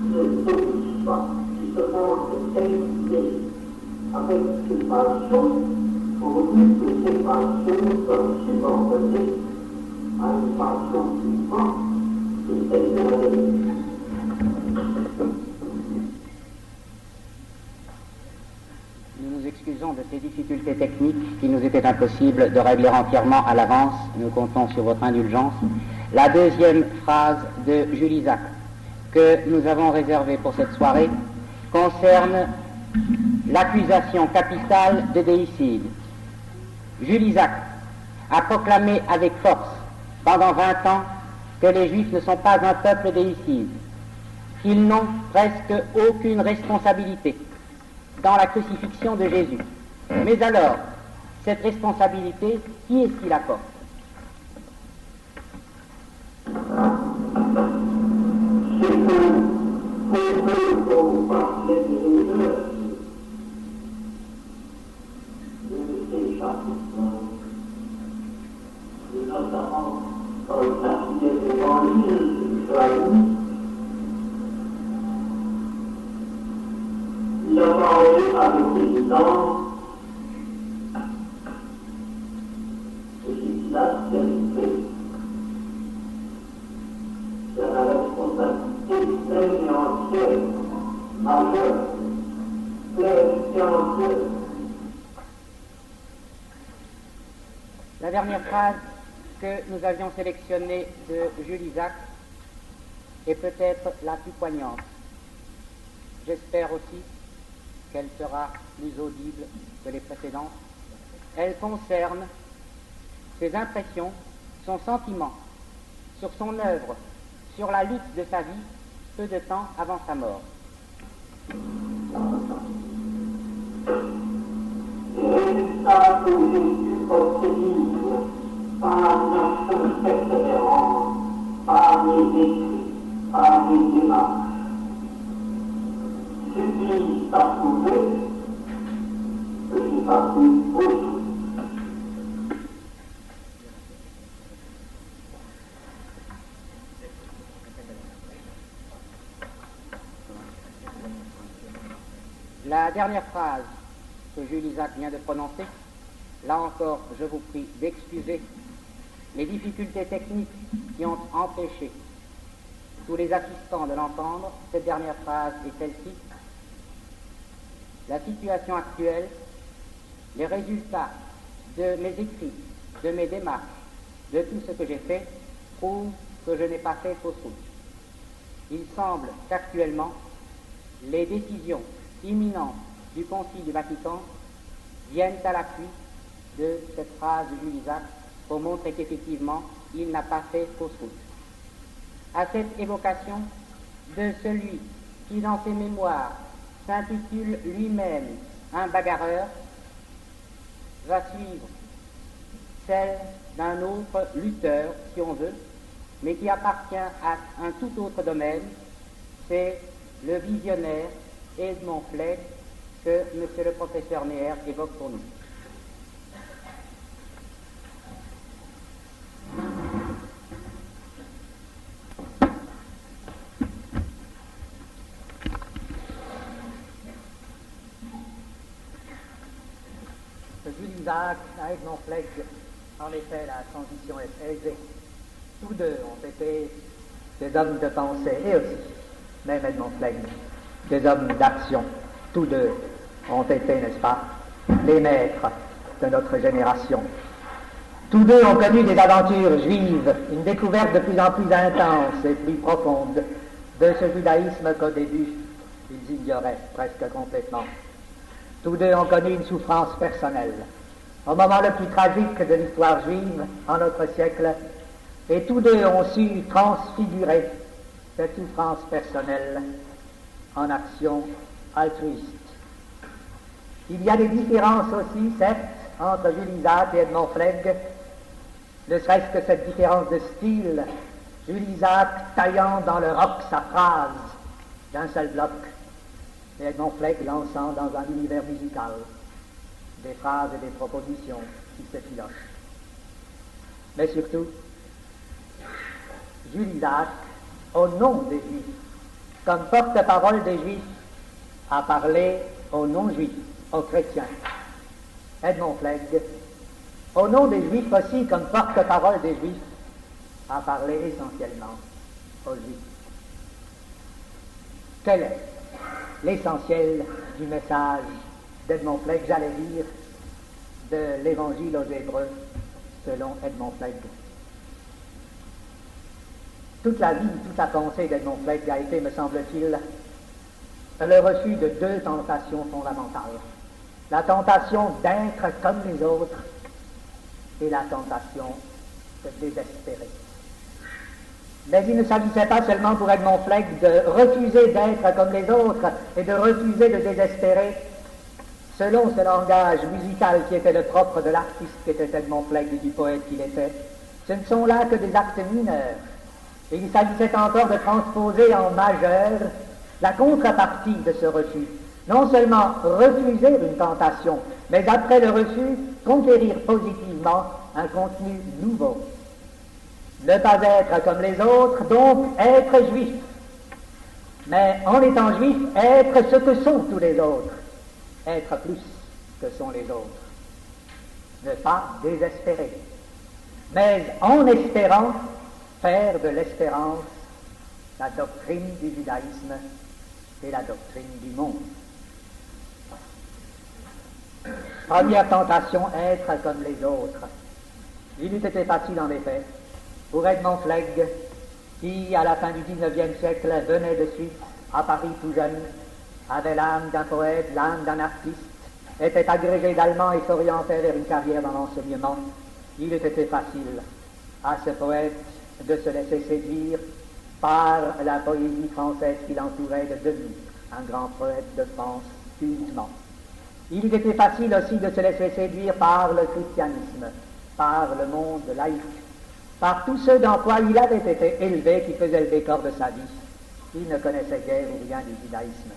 ne débouche pas, qui se montre qualifié avec séparation, pour dire que séparation comme subordonnée à une passion suivante, qui est celle de la vérité. Nous nous excusons de ces difficultés techniques qu'il nous était impossible de régler entièrement à l'avance. Nous comptons sur votre indulgence. La deuxième phrase de Jules Isaac que nous avons réservée pour cette soirée concerne l'accusation capitale de déicide. Jules Isaac a proclamé avec force pendant 20 ans que les Juifs ne sont pas un peuple déicide, qu'ils n'ont presque aucune responsabilité dans la crucifixion de Jésus. Mais alors, cette responsabilité, qui est-ce qui la porte? C'est que, pour parler de ces chapitres, notamment dans le chapitre de l'Évangile de Johannes, il a parlé avec évidence de ce qu'il a fait. C'est la responsabilité pleine et entière, majeure, pleine et entière. La dernière phrase que nous avions sélectionnée de Jules Isaac est peut-être la plus poignante. J'espère aussi qu'elle sera plus audible que les précédentes. Elle concerne ces impressions son sentiment, sur son œuvre, sur la lutte de sa vie, peu de temps avant sa mort. Résultat que Jésus obtenir par notre persévérance, par les écrits, par les démarches. Supplice approuvé, que j'ai passé aujourd'hui. La dernière phrase que Jules Isaac vient de prononcer, là encore, je vous prie d'excuser les difficultés techniques qui ont empêché tous les assistants de l'entendre. Cette dernière phrase est celle-ci. La situation actuelle, les résultats de mes écrits, de mes démarches, de tout ce que j'ai fait, prouvent que je n'ai pas fait fausse route. Il semble qu'actuellement, les décisions imminentes du Concile du Vatican viennent à l'appui de cette phrase de Jules Isaac pour montrer qu'effectivement, il n'a pas fait fausse route. À cette évocation de celui qui, dans ses mémoires, s'intitule lui-même un bagarreur, va suivre celle d'un autre lutteur, si on veut, mais qui appartient à un tout autre domaine, c'est le visionnaire Edmond Flegg que monsieur le professeur Neher évoque pour nous. Jules Isaac à Edmond Flegg, en effet, la transition est aisée. Tous deux ont été des hommes de pensée, et aussi, même Edmond Flegg, des hommes d'action. Tous deux ont été, n'est-ce pas, les maîtres de notre génération. Tous deux ont connu des aventures juives, une découverte de plus en plus intense et plus profonde de ce judaïsme qu'au début, ils ignoraient presque complètement. Tous deux ont connu une souffrance personnelle, au moment le plus tragique de l'histoire juive en notre siècle, et tous deux ont su transfigurer cette souffrance personnelle en action altruiste. Il y a des différences aussi, certes, entre Jules Isaac et Edmond Flegg, ne serait-ce que cette différence de style, Jules Isaac taillant dans le roc sa phrase d'un seul bloc, et Edmond Flegg lançant dans un univers musical des phrases et des propositions qui se filochent. Mais surtout, Jules Isaac, au nom des Juifs, comme porte-parole des Juifs, a parlé aux non-Juifs, aux chrétiens. Edmond Flegg, au nom des Juifs aussi, comme porte-parole des Juifs, a parlé essentiellement aux Juifs. Quel est l'essentiel du message d'Edmond Flegg, j'allais dire, de l'Évangile aux Hébreux, selon Edmond Flegg? Toute la vie, toute la pensée d'Edmond Flegg a été, me semble-t-il, le refus de deux tentations fondamentales. La tentation d'être comme les autres et la tentation de désespérer. Mais il ne s'agissait pas seulement pour Edmond Flegg de refuser d'être comme les autres et de refuser de désespérer selon ce langage musical qui était le propre de l'artiste qu'était Edmond Flegg et du poète qu'il était. Ce ne sont là que des actes mineurs. Et il s'agissait encore de transposer en majeur la contrepartie de ce refus. Non seulement refuser une tentation, mais après le refus, conquérir positivement un contenu nouveau. Ne pas être comme les autres, donc être juif. Mais en étant juif, être ce que sont tous les autres. Être plus que sont les autres. Ne pas désespérer. Mais en espérant, faire de l'espérance la doctrine du judaïsme et la doctrine du monde. Première tentation, être comme les autres. Il eût été facile en effet pour Edmond Flegg, qui à la fin du XIXe siècle venait de Suisse, à Paris tout jeune, avait l'âme d'un poète, l'âme d'un artiste, était agrégé d'allemand et s'orientait vers une carrière dans l'enseignement. Il eût été facile à ce poète de se laisser séduire par la poésie française qui l'entourait de devenir un grand poète de France uniquement. Il eût été facile aussi de se laisser séduire par le christianisme, par le monde laïque, par tous ceux dans quoi il avait été élevé qui faisaient le décor de sa vie. Il ne connaissait guère ou rien du judaïsme.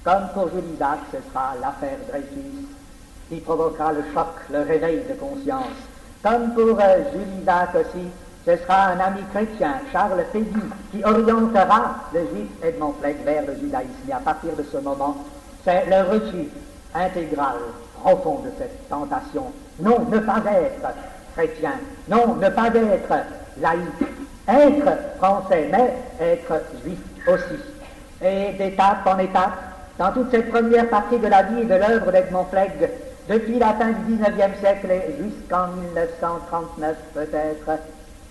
Comme pour Jules Isaac, ce sera l'affaire Dreyfus qui provoquera le choc, le réveil de conscience. Comme pour Jules Isaac aussi, ce sera un ami chrétien, Charles Péguy, qui orientera le juif Edmond Fleck vers le judaïsme. Et à partir de ce moment, c'est le refus intégral, profond de cette tentation. Non, ne pas être chrétien, non, ne pas être laïque, être français, mais être juif aussi. Et d'étape en étape, dans toute cette première partie de la vie et de l'œuvre d'Edmond Flegg, depuis la fin du XIXe siècle et jusqu'en 1939 peut-être,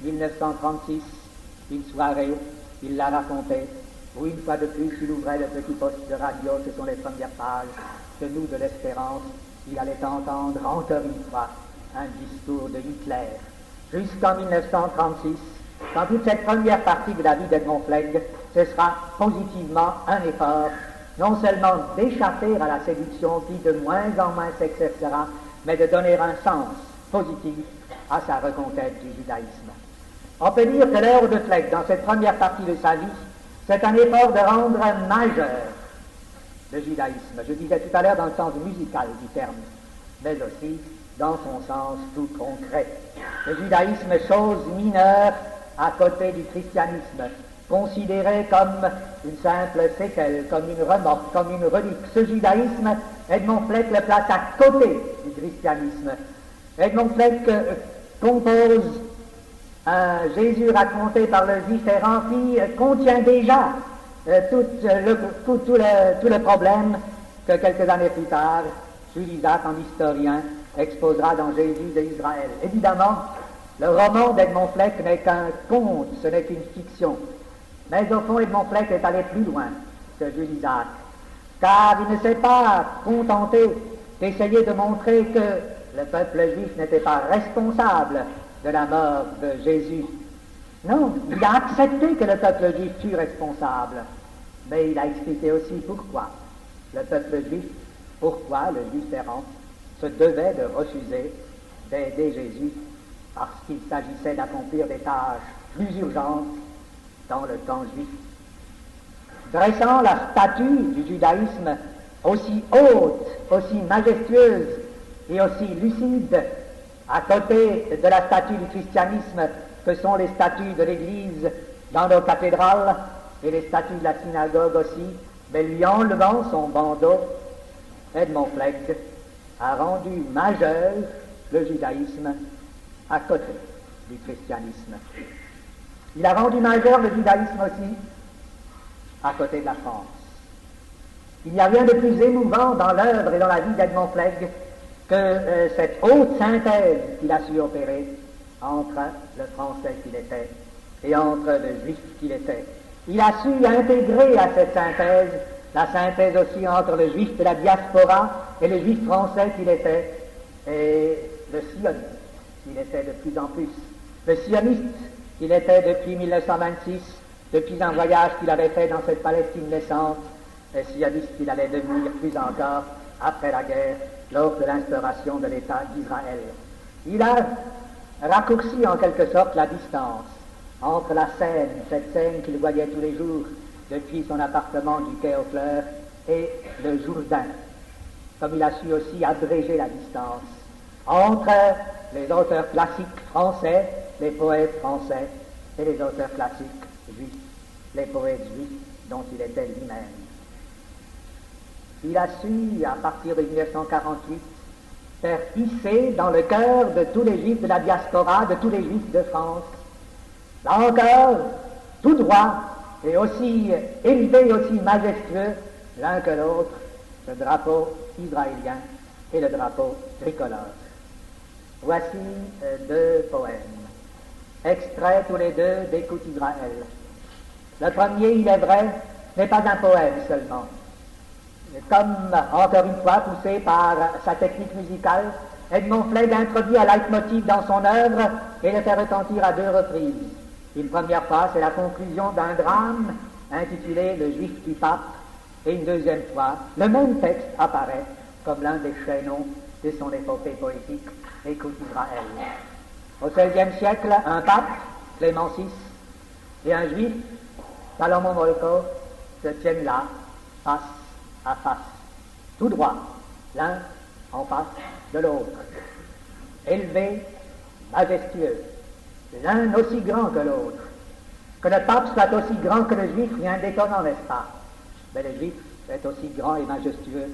1936, une soirée, il l'a raconté, où une fois de plus il ouvrait le petit poste de radio, ce sont les premières pages, que nous de l'Espérance, il allait entendre encore une fois un discours de Hitler. Jusqu'en 1936, dans toute cette première partie de la vie d'Edmond Flegg, ce sera positivement un effort, non seulement d'échapper à la séduction qui de moins en moins s'exercera, mais de donner un sens positif à sa reconquête du judaïsme. On peut dire que l'œuvre de Flegg, dans cette première partie de sa vie, c'est un effort de rendre majeur le judaïsme. Je disais tout à l'heure dans le sens musical du terme, mais aussi dans son sens tout concret. Le judaïsme, chose mineure à côté du christianisme, considéré comme une simple séquelle, comme une remorque, comme une relique. Ce judaïsme, Edmond Fleck le place à côté du christianisme. Edmond Fleck compose un Jésus raconté par le juif errant qui contient déjà tout le problème que quelques années plus tard, Jules Isaac, en historien, exposera dans Jésus d'Israël. Évidemment, le roman d'Edmond Fleck n'est qu'un conte, ce n'est qu'une fiction. Mais au fond, Edmond Fleck est allé plus loin que Jules Isaac, car il ne s'est pas contenté d'essayer de montrer que le peuple juif n'était pas responsable de la mort de Jésus. Non, il a accepté que le peuple juif fût responsable, mais il a expliqué aussi pourquoi le peuple juif, pourquoi le juif errant se devait de refuser d'aider Jésus, parce qu'il s'agissait d'accomplir des tâches plus urgentes dans le temps juif. Dressant la statue du judaïsme aussi haute, aussi majestueuse et aussi lucide, à côté de la statue du christianisme que sont les statues de l'Église dans nos cathédrales et les statues de la synagogue aussi, mais lui enlevant son bandeau, Edmond Fleck a rendu majeur le judaïsme à côté du christianisme. Il a rendu majeur le judaïsme aussi à côté de la France. Il n'y a rien de plus émouvant dans l'œuvre et dans la vie d'Edmond Flegg que cette haute synthèse qu'il a su opérer entre le français qu'il était et entre le juif qu'il était. Il a su intégrer à cette synthèse la synthèse aussi entre le juif de la diaspora et le juif français qu'il était, et le sioniste qu'il était de plus en plus. Le sioniste qu'il était depuis 1926, depuis un voyage qu'il avait fait dans cette Palestine naissante, le sioniste qu'il allait devenir plus encore après la guerre, lors de l'instauration de l'État d'Israël. Il a raccourci en quelque sorte la distance entre la Seine, cette Seine qu'il voyait tous les jours depuis son appartement du quai aux Fleurs, et le Jourdain, comme il a su aussi abréger la distance entre les auteurs classiques français, les poètes français, et les auteurs classiques juifs, les poètes juifs dont il était lui-même. Il a su, à partir de 1948, faire hisser dans le cœur de tous les juifs de la diaspora, de tous les juifs de France, là encore, tout droit et aussi élevé, aussi majestueux, l'un que l'autre, le drapeau israélien et le drapeau tricolore. Voici deux poèmes, extraits tous les deux d'Écoute Israël. Le premier, il est vrai, n'est pas un poème seulement. Comme, encore une fois, poussé par sa technique musicale, Edmond Flegg introduit un leitmotiv dans son œuvre et le fait retentir à 2 reprises. Une première fois, c'est la conclusion d'un drame intitulé Le Juif du pape, et une deuxième fois, le même texte apparaît comme l'un des chaînons de son épopée poétique, Écoute Israël. Au XVIe siècle, un pape, Clément VI, et un juif, Salomon Molko, se tiennent là, face à face, tout droit, l'un en face de l'autre, élevé, majestueux, l'un aussi grand que l'autre. Que le pape soit aussi grand que le juif, rien d'étonnant, n'est-ce pas? Mais le juif est aussi grand et majestueux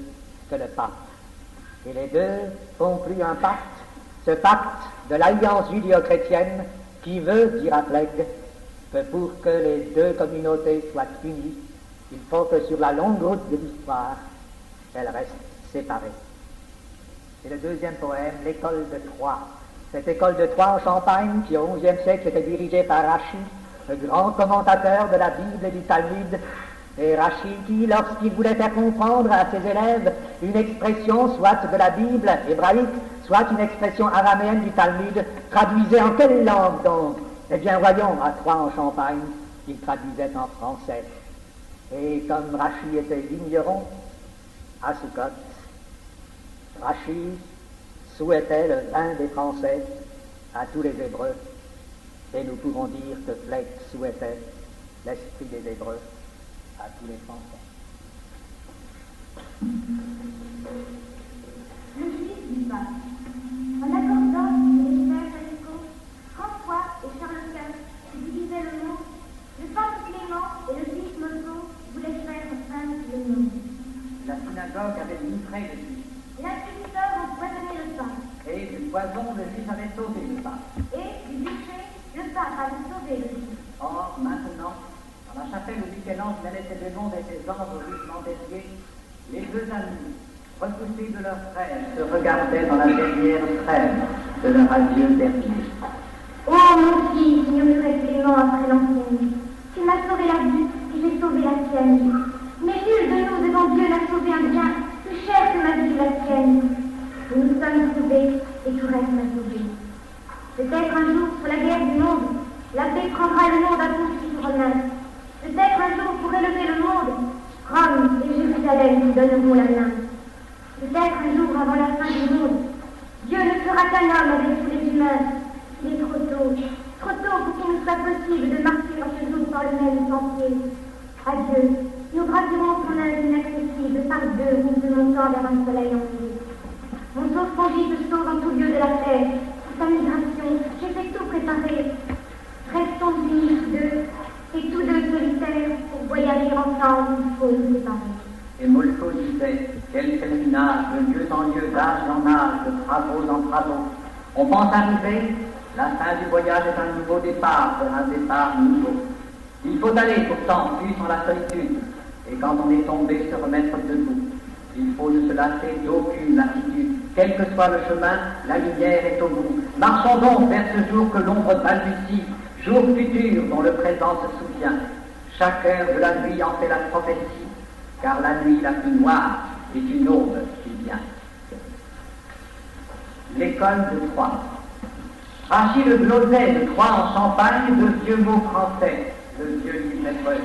que le pape. Et les deux concluent un pacte, ce pacte de l'alliance judéo-chrétienne qui veut, dira Flegg, que pour que les deux communautés soient unies, il faut que sur la longue route de l'histoire, elles restent séparées. C'est le deuxième poème, l'école de Troyes. Cette école de Troyes en Champagne, qui au XIe siècle était dirigée par Rachi, le grand commentateur de la Bible et du Talmud, et Rachi qui, lorsqu'il voulait faire comprendre à ses élèves une expression, soit de la Bible hébraïque, soit une expression araméenne du Talmud, traduisait en quelle langue donc? Eh bien, voyons, à Troyes en Champagne, il traduisait en français. Et comme Rachi était vigneron, à Sukkot, Rachi souhaitait le vin des Français à tous les Hébreux, et nous pouvons dire que Flegg souhaitait l'esprit des Hébreux à tous les Français. Le juif du pape. En accordant les frères radicaux, François et Charles Quint, qui divisaient le monde, le pape Clément et le juif Molko voulaient faire un le monde. La synagogue avait livré le juif. L'inquisiteur empoisonnait le pape. Et du poison, le juif avait sauvé le pape. Et du bûcher, le pape avait sauvé le juif. Or, maintenant, dans la chapelle où Michel-Ange mêlait ses démons et ses anges au jugement dernier, les deux amis, repoussés de leurs frères, se regardaient dans la dernière trêve de leur adieu dernier. Oh mon fils, murmurait Clément après l'ancienne, tu m'as sauvé la vie et j'ai sauvé la tienne. Mais nul de nous devant Dieu n'a sauvé un bien plus cher que ma vie et la tienne. Nous nous sommes sauvés et tout reste à sauver. Peut-être un jour, sur la guerre du monde, la paix prendra le monde à son chiffre neuf. Peut-être un jour, pour élever le monde, Rome et Jérusalem nous donneront la main. Peut-être un jour, avant la fin du monde, Dieu ne fera qu'un homme avec tous les humains. Il est trop tôt pour qu'il nous soit possible de marcher en ce jour par le même sentier. Adieu, nous gravirons son âge inaccessible, par deux, nous se montant vers un soleil entier. Mon sauve-conduit se sauve en tout lieu de la terre. Pour sa migration, j'ai fait tout préparer. Restons unis tous deux, et tous deux solitaires, pour voyager ensemble, il faut nous séparer. Et Molko disait, quel pèlerinage, de lieu en lieu, d'âge en âge, de travaux en travaux. On pense arriver, la fin du voyage est un nouveau départ, un départ nouveau. Il faut aller pourtant, plus en la solitude, et quand on est tombé, se remettre debout. Il faut ne se lasser d'aucune lassitude. Quel que soit le chemin, la lumière est au bout. Marchons donc vers ce jour que l'ombre balbutie, jour futur dont le présent se souvient. Chaque heure de la nuit en fait la prophétie, car la nuit la plus noire est une aube qui vient. L'école de Troyes. Rachid le glosset de Troyes en Champagne, de vieux mots français, de vieux livres hébreux.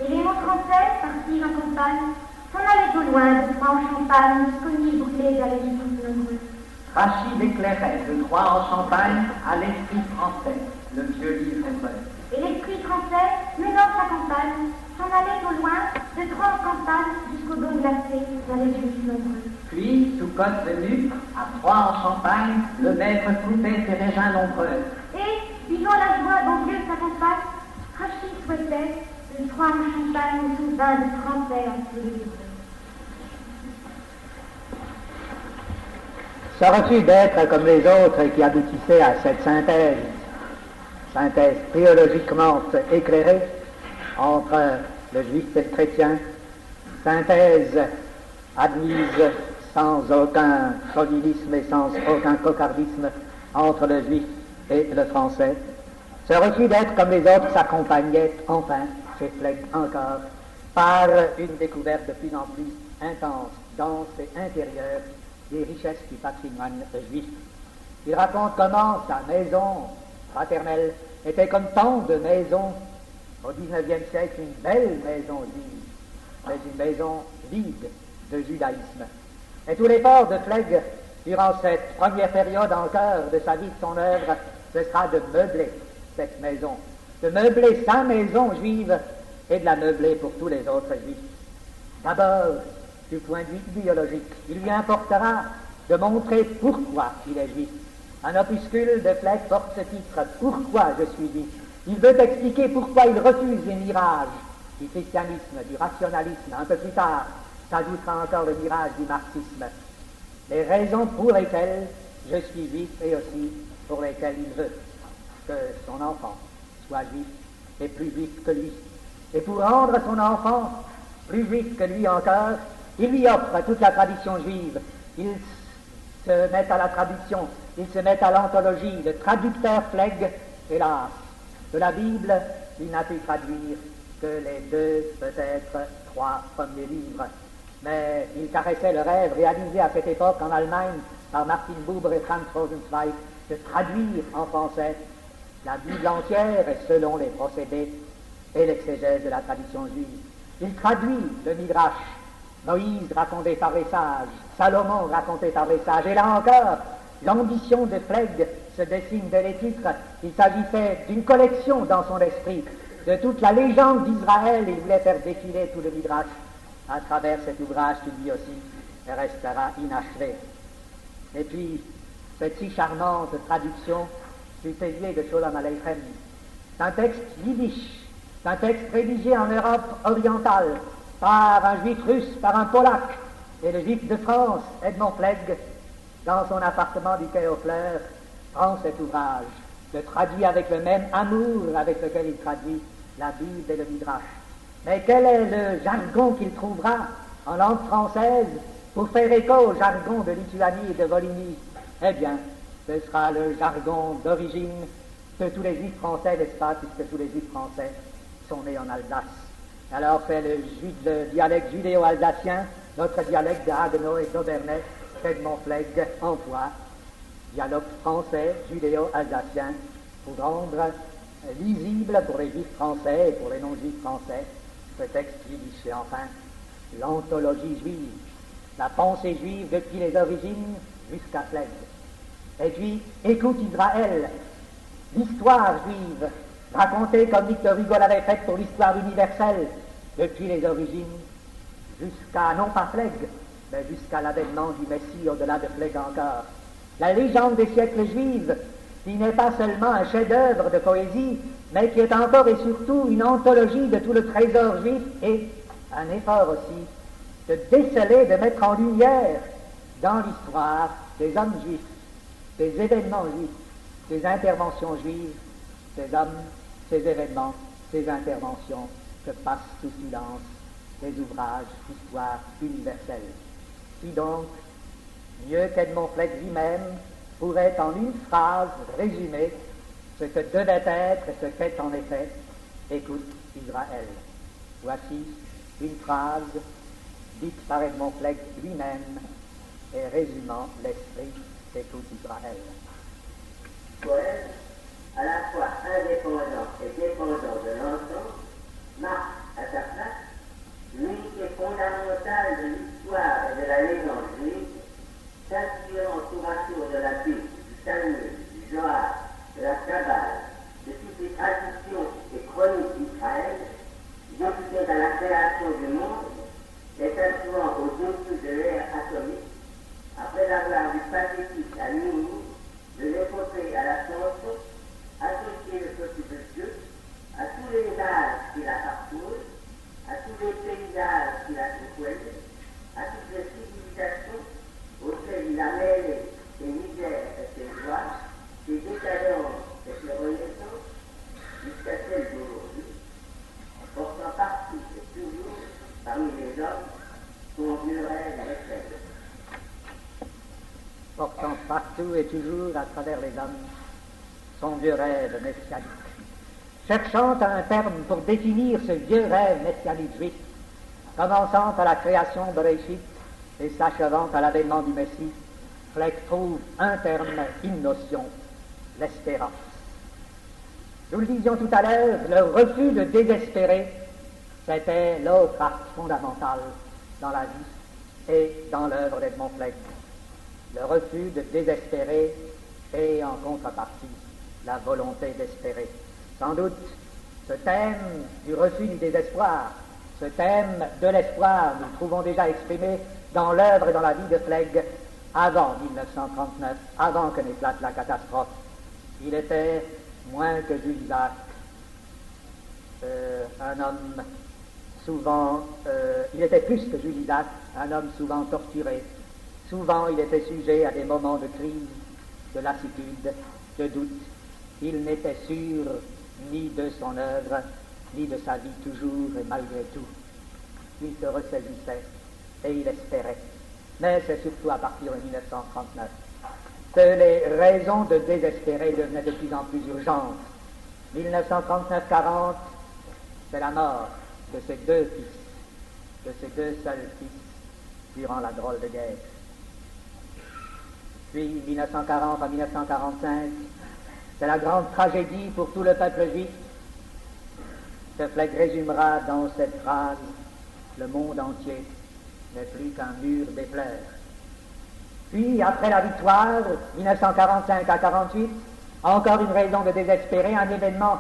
Et les mots français, partis en campagne, s'en allaient au loin de Troyes en Champagne, jusqu'aux nids brûlés à l'Égypte nombreux. Rachid éclairait de Troyes en Champagne à l'esprit français, le vieux livre hébreu. Et l'esprit français, menant sa campagne, s'en allait au loin de Troyes en campagne jusqu'au don glacé à l'Égypte nombreux. Puis, sous côte venue, à Troyes en Champagne, le maître coupait ses raisins nombreux. Et, vivant la joie dont Dieu s'accompagne, Rachid souhaitait de Troyes en Champagne sous vin de français en tous les jours. Ça aurait-il d'être comme les autres qui aboutissaient à cette synthèse théologiquement éclairée entre le juif et le chrétien, synthèse admise sans aucun chauvinisme et sans aucun cocardisme entre le juif et le français. Ça aurait-il d'être comme les autres s'accompagnait enfin, chez Flegg encore, par une découverte de plus en plus intense, dense et intérieure des richesses du patrimoine juif. Il raconte comment sa maison fraternelle était comme tant de maisons au XIXe siècle, une belle maison juive, mais une maison vide de judaïsme. Et tout l'effort de Flegg, durant cette première période encore de sa vie, de son œuvre, ce sera de meubler cette maison, de meubler sa maison juive et de la meubler pour tous les autres juifs. D'abord, du point de vue biologique, il lui importera de montrer pourquoi il est juif. Un opuscule de Flegg porte ce titre, « Pourquoi je suis juif ?» Il veut expliquer pourquoi il refuse les mirages du christianisme, du rationalisme. Un peu plus tard, s'ajoutera encore le mirage du marxisme. Les raisons pour lesquelles je suis juif et aussi pour lesquelles il veut que son enfant soit juif et plus juif que lui. Et pour rendre son enfant plus juif que lui encore, il lui offre toute la tradition juive. Il se met à la traduction, il se met à l'anthologie. Le traducteur Flegg, hélas, de la Bible, il n'a pu traduire que les 2, peut-être 3 premiers livres. Mais il caressait le rêve réalisé à cette époque en Allemagne par Martin Buber et Franz Rosenzweig de traduire en français la Bible entière et selon les procédés et l'exégèse de la tradition juive. Il traduit le Midrash, Moïse raconté par les sages, Salomon raconté par les sages, et là encore, l'ambition de Flegg se dessine dès les titres. Il s'agissait d'une collection dans son esprit de toute la légende d'Israël. Il voulait faire défiler tout le Midrash à travers cet ouvrage qui lui aussi restera inachevé. Et puis, cette si charmante traduction du Télier de Sholem Aleichem. C'est un texte yiddish, c'est un texte rédigé en Europe orientale par un juif russe, par un polac, et le juif de France, Edmond Flegg, dans son appartement du Quai aux Fleurs, prend cet ouvrage, le traduit avec le même amour avec lequel il traduit la Bible et le Midrash. Mais quel est le jargon qu'il trouvera en langue française pour faire écho au jargon de Lituanie et de Volhynie? Eh bien, ce sera le jargon d'origine de tous les juifs français, n'est-ce pas, puisque tous les juifs français sont nés en Alsace. Alors c'est le dialecte judéo-alsacien, notre dialecte de Haguenau et d'Aubernais, qu'Edmond Flegg emploie, dialogue français, judéo-alsacien, pour rendre lisible pour les juifs français et pour les non-juifs français ce texte yiddish. Et enfin, l'anthologie juive, la pensée juive depuis les origines jusqu'à Flegg. Et puis, écoute Israël, l'histoire juive, racontée comme Victor Hugo l'avait faite pour l'histoire universelle, depuis les origines jusqu'à, non pas Flegg, mais jusqu'à l'avènement du Messie au-delà de Flegg encore. La légende des siècles juifs, qui n'est pas seulement un chef-d'œuvre de poésie, mais qui est encore et surtout une anthologie de tout le trésor juif et un effort aussi de déceler, de mettre en lumière dans l'histoire des hommes juifs, des événements juifs, des interventions juives, ces hommes, ces événements, ces interventions que passent sous silence des ouvrages d'histoire universelle. Qui donc, mieux qu'Edmond Flegg lui-même, pourrait en une phrase résumer ce que devait être et ce qu'est en effet écoute Israël. Voici une phrase dite par Edmond Flegg lui-même et résumant l'esprit d'écoute Israël. Poète, à la fois indépendant et dépendant de l'ensemble, marque à sa place l'unité fondamentale de l'histoire et de la légende juive, s'inspirant tour à tour de la Bible, du Talmud, du Zohar, de la Kabbale, de toutes les traditions et chroniques d'Israël, dédiées à la création du monde, et s'inspirant au-dessus de l'ère atomique, après avoir du pathétique à l'humour, de l'épopée à la chanson, associer le petit de Dieu à tous les âges qui la parcourent, à tous les paysages qui la côtoient, à toutes les civilisations auxquelles il a mêlé ses misères et ses joies, ses décadences et ses renaissances, jusqu'à celle d'aujourd'hui, portant partout et toujours parmi les hommes son vieux rêve respect. Portant partout et toujours à travers les hommes son vieux rêve messianique. Cherchant un terme pour définir ce vieux rêve messianique juif, commençant à la création de Réchit et s'achevant à l'avènement du Messie, Fleck trouve un terme, une notion, l'espérance. Nous le disions tout à l'heure, le refus de désespérer, c'était l'autre acte fondamental dans la vie et dans l'œuvre d'Edmond Fleck. Le refus de désespérer et en contrepartie la volonté d'espérer. Sans doute, ce thème du refus du désespoir, ce thème de l'espoir, nous le trouvons déjà exprimé dans l'œuvre et dans la vie de Flegg avant 1939, avant que n'éclate la catastrophe. Il était moins que Jules Isaac, un homme souvent, il était plus que Jules Isaac, un homme souvent torturé. Souvent, il était sujet à des moments de crise, de lassitude, de doute. Il n'était sûr ni de son œuvre, ni de sa vie toujours et malgré tout. Il se ressaisissait et il espérait. Mais c'est surtout à partir de 1939 que les raisons de désespérer devenaient de plus en plus urgentes. 1939-40, c'est la mort de ses deux fils, de ses deux seuls fils, durant la drôle de guerre. Puis, 1940 à 1945, c'est la grande tragédie pour tout le peuple juif. Ce Flegg résumera dans cette phrase: le monde entier n'est plus qu'un mur des fleurs. Puis, après la victoire, 1945 à 48, encore une raison de désespérer, un événement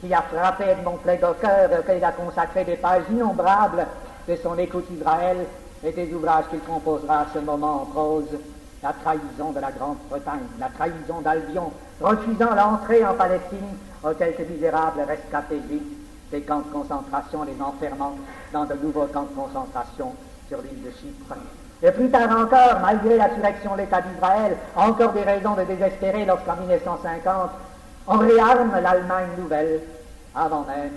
qui a frappé Edmond Flegg au cœur, auquel il a consacré des pages innombrables de son Écoute Israël et des ouvrages qu'il composera à ce moment en prose: la trahison de la Grande-Bretagne, la trahison d'Albion, refusant l'entrée en Palestine aux quelques misérables rescapés juifs des camps de concentration, les enfermant dans de nouveaux camps de concentration sur l'île de Chypre. Et plus tard encore, malgré la direction de l'État d'Israël, encore des raisons de désespérer lorsqu'en 1950, on réarme l'Allemagne nouvelle avant même.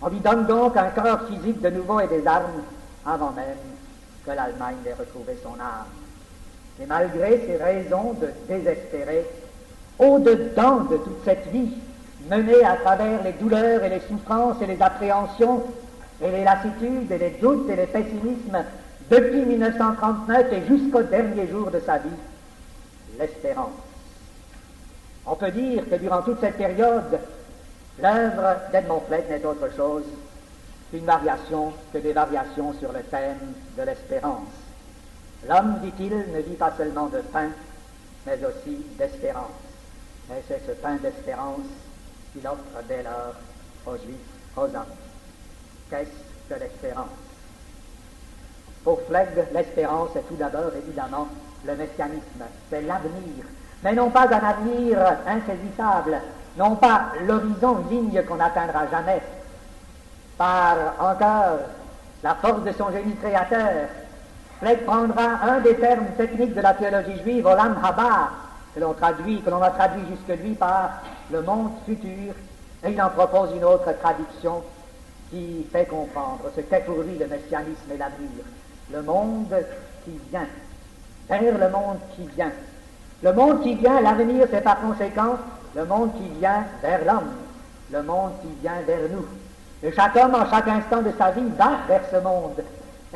On lui donne donc un corps physique de nouveau et des armes avant même que l'Allemagne ait retrouvé son âme. Et malgré ces raisons de désespérer, au-dedans de toute cette vie, menée à travers les douleurs et les souffrances et les appréhensions et les lassitudes et les doutes et les pessimismes, depuis 1939 et jusqu'au dernier jour de sa vie, l'espérance. On peut dire que durant toute cette période, l'œuvre d'Edmond Flegg n'est autre chose qu'une variation, que des variations sur le thème de l'espérance. L'homme, dit-il, ne vit pas seulement de pain, mais aussi d'espérance. Et c'est ce pain d'espérance qu'il offre dès lors aux Juifs, aux hommes. Qu'est-ce que l'espérance? Pour Flegg, l'espérance est tout d'abord, évidemment, le messianisme, c'est l'avenir, mais non pas un avenir insaisissable, non pas l'horizon, ligne qu'on n'atteindra jamais, par encore la force de son génie créateur. Flegg prendra un des termes techniques de la théologie juive, Olam Haba, que l'on a traduit jusque-lui par le monde futur, et il en propose une autre traduction qui fait comprendre ce qu'est pour lui le messianisme et l'avenir. Le monde qui vient, vers le monde qui vient. Le monde qui vient, l'avenir, c'est par conséquent le monde qui vient vers l'homme, le monde qui vient vers nous. Et chaque homme, en chaque instant de sa vie, va vers ce monde.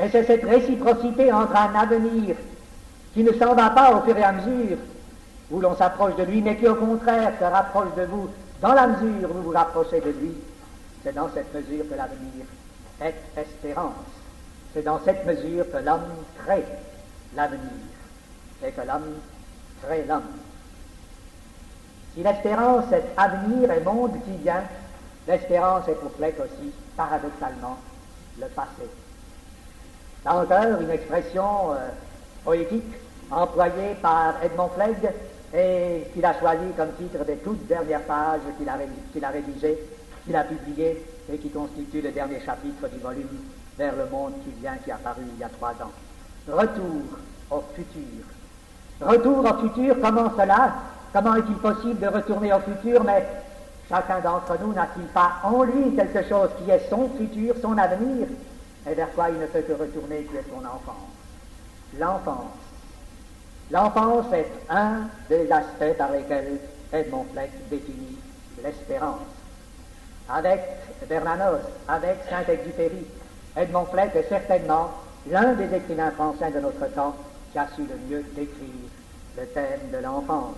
Et c'est cette réciprocité entre un avenir qui ne s'en va pas au fur et à mesure où l'on s'approche de lui, mais qui au contraire se rapproche de vous dans la mesure où vous vous rapprochez de lui. C'est dans cette mesure que l'avenir est espérance. C'est dans cette mesure que l'homme crée l'avenir et que l'homme crée l'homme. Si l'espérance est avenir et monde qui vient, l'espérance est pour Flegg aussi, paradoxalement, le passé. Là encore, une expression poétique employée par Edmond Flegg et qu'il a choisi comme titre des toutes dernières pages qu'il a rédigées, qu'il a publiées et qui constitue le dernier chapitre du volume Vers le monde qui vient, qui a paru il y a 3 ans. Retour au futur. Retour au futur, comment cela? Comment est-il possible de retourner au futur? Mais chacun d'entre nous n'a-t-il pas en lui quelque chose qui est son futur, son avenir, et vers quoi il ne peut que retourner, qui est son enfance? L'enfance. L'enfance est un des aspects par lesquels Edmond Flegg définit l'espérance. Avec Bernanos, avec Saint-Exupéry, Edmond Flegg est certainement l'un des écrivains français de notre temps qui a su le mieux décrire le thème de l'enfance.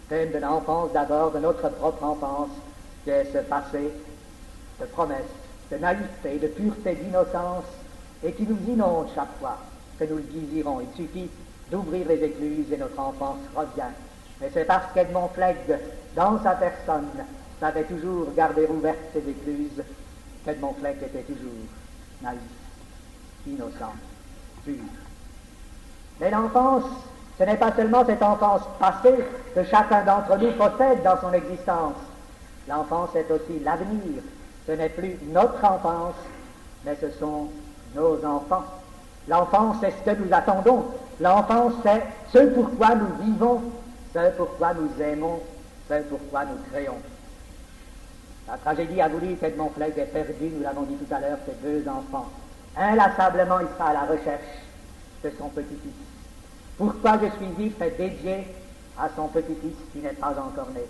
Thème de l'enfance d'abord, de notre propre enfance, qui est ce passé de promesses, de naïveté, de pureté, d'innocence, et qui nous inonde chaque fois que nous le désirons. Il suffit d'ouvrir les écluses et notre enfance revient. Et c'est parce qu'Edmond Flegg, dans sa personne, savait toujours garder ouvertes ces écluses, qu'Edmond Flegg était toujours naïf, innocent, pur. Mais l'enfance, ce n'est pas seulement cette enfance passée que chacun d'entre nous possède dans son existence. L'enfance est aussi l'avenir. Ce n'est plus notre enfance, mais ce sont nos enfants. L'enfance, c'est ce que nous attendons. L'enfance, c'est ce pourquoi nous vivons, ce pourquoi nous aimons, ce pourquoi nous créons. La tragédie a voulu qu'Edmond Flegg ait perdu, nous l'avons dit tout à l'heure, ses deux enfants. Inlassablement, il sera à la recherche de son petit-fils. Pourquoi je suis vif est dédié à son petit-fils qui n'est pas encore né.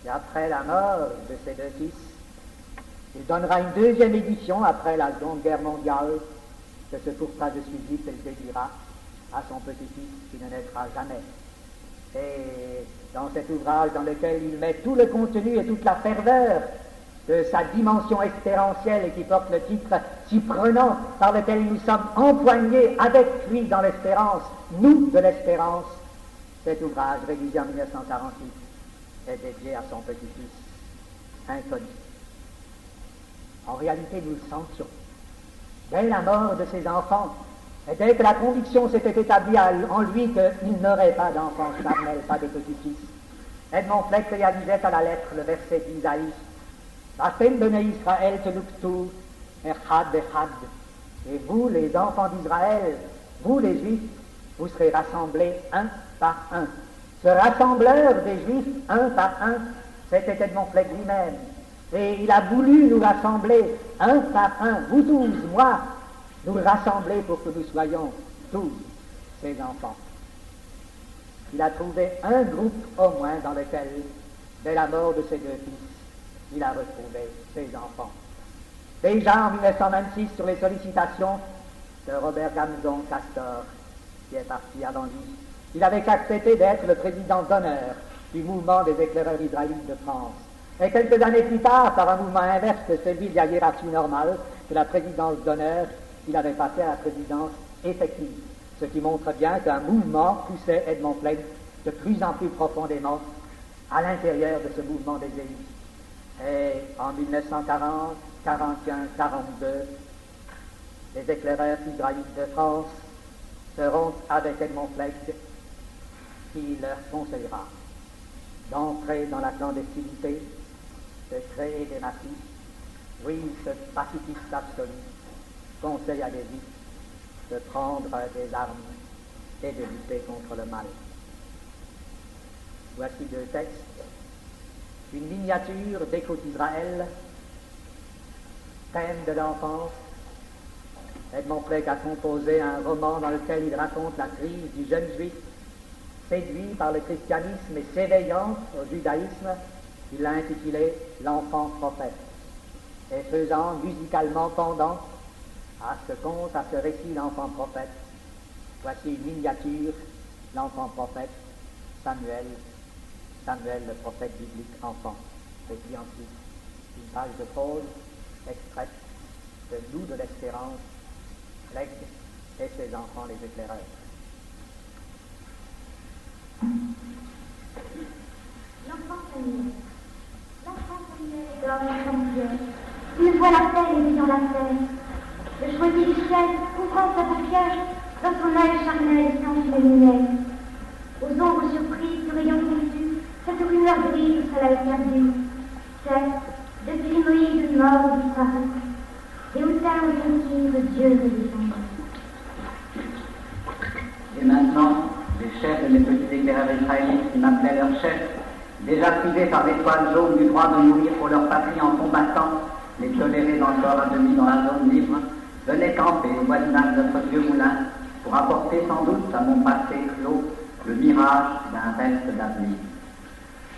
Et après la mort de ses deux fils, il donnera une deuxième édition après la Seconde Guerre mondiale de ce pourquoi je suis vif, et le dédiera à son petit-fils qui ne naîtra jamais. Et dans cet ouvrage dans lequel il met tout le contenu et toute la ferveur de sa dimension espérantielle et qui porte le titre si prenant par lequel nous sommes empoignés avec lui dans l'espérance, nous de l'espérance, cet ouvrage rédigé en 1948 est dédié à son petit-fils inconnu. En réalité, nous le sentions. Dès la mort de ses enfants, et dès que la conviction s'était établie en lui qu'il n'aurait pas d'enfant charnel, pas de petit-fils, Edmond Flegg réalisait à la lettre le verset d'Isaïe « Vatem bene Israël tenuktu echad echad » et vous, les enfants d'Israël, vous les Juifs, vous serez rassemblés un par un. Ce rassembleur des Juifs, un par un, c'était Edmond Flegg lui-même. Et il a voulu nous rassembler un par un, vous tous, moi, nous rassembler pour que nous soyons tous ses enfants. Il a trouvé un groupe au moins dans lequel, dès la mort de ses deux fils, il a retrouvé ses enfants. Déjà en 1926, sur les sollicitations de Robert Gamzon Castor, qui est parti avant lui, il avait accepté d'être le président d'honneur du mouvement des éclaireurs israélites de France. Et quelques années plus tard, par un mouvement inverse de celui de la hiérarchie normale, de la présidence d'honneur, il avait passé à la présidence effective. Ce qui montre bien qu'un mouvement poussait Edmond Flegg de plus en plus profondément à l'intérieur de ce mouvement des élus. Et en 1940, 41, 42, les éclaireurs israélites de France seront avec Edmond Flegg qui leur conseillera d'entrer dans la clandestinité, de créer des massifs. Oui, ce pacifiste absolu conseille à des Juifs de prendre des armes et de lutter contre le mal. Voici deux textes. Une miniature d'Écho d'Israël, thème de l'enfance. Edmond Flegg a composé un roman dans lequel il raconte la crise du jeune juif séduit par le christianisme et s'éveillant au judaïsme. Il l'a intitulé « L'enfant prophète ». Et faisant musicalement pendant à ce conte, à ce récit « L'enfant prophète », voici une miniature, l'enfant prophète, Samuel, le prophète biblique enfant. Et puis ensuite, une page de prose extraite de Nous de l'espérance, Flegg et ses enfants les éclaireurs. L'enfant Samuel. L'enfant Samuel est comme l'enfant Dieu. Il voit la terre et vit la terre. Le choisier du ciel, ouvrant sa paupière, dans son œil charnel sans les lumières. Aux ombres surprises, surveillant confus, cette rumeur brise sur la perdue. C'est, depuis Moïse mort disparu, et au terme gentil de Dieu de vivant. Et maintenant, les chefs et les petits éclaireurs israélites qui m'appelaient leur chef, déjà privés par l'étoile jaune du droit de mourir pour leur patrie en combattant, les tolérés encore à demi dans la zone libre, venaient camper au voisinage de notre vieux moulin pour apporter sans doute à mon passé clos le mirage d'un reste d'avenir.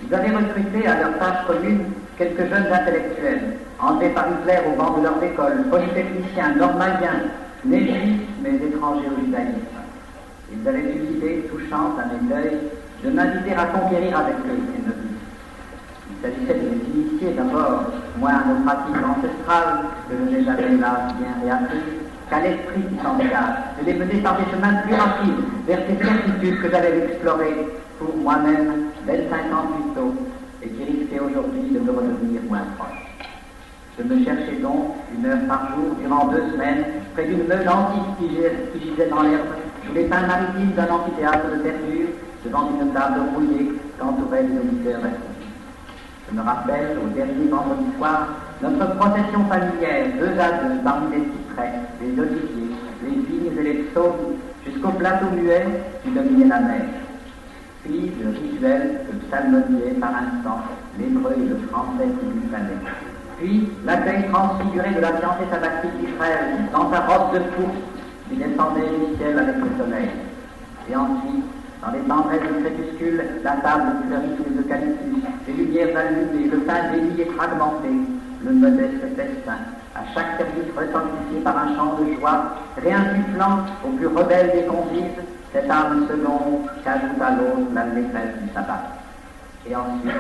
Ils avaient recruté à leur tâche commune quelques jeunes intellectuels, enlevés par Hitler au banc de leur école, polytechniciens, normaliens, nés juifs, mais étrangers au judaïsme. Ils avaient eu l'idée touchante à mes deuils de m'inviter à conquérir avec eux ces novices. Il s'agissait de les initier d'abord, moi à nos pratiques ancestrales, que je n'ai jamais là bien réappris, qu'à l'esprit qui s'en dégage, de les mener par des chemins plus rapides vers ces certitudes que j'avais explorées pour moi-même 25 ans plus tôt et qui risquaient aujourd'hui de me redevenir moins proche. Je me cherchais donc 1 heure par jour durant 2 semaines près d'une meule antique qui gisait dans l'herbe, sous les pins maritimes d'un amphithéâtre de verdure, devant une table rouillée qu'entouraient des auditeurs assis. Je me rappelle, au dernier vendredi soir, notre procession familière, 2 à 2, parmi les cyprès, les oliviers, les vignes et les psaumes, jusqu'au plateau muet qui dominait la mer. Puis le rituel que psalmodiaient par instant l'hébreu et le français simultanés. Puis l'accueil transfiguré de la fiancée sabbatique d'Israël dans sa robe de pourpre qui descendait du ciel avec le soleil. Et ensuite, dans les tendresses du crépuscule, la table fleurie sous les eucalyptus, les lumières allumées, le pain béni et fragmenté, le modeste festin, à chaque service retentisser par un chant de joie, réinsufflant au plus rebelle des convives cette âme seconde qu'ajoute à l'autre la maîtresse du sabbat. Et ensuite,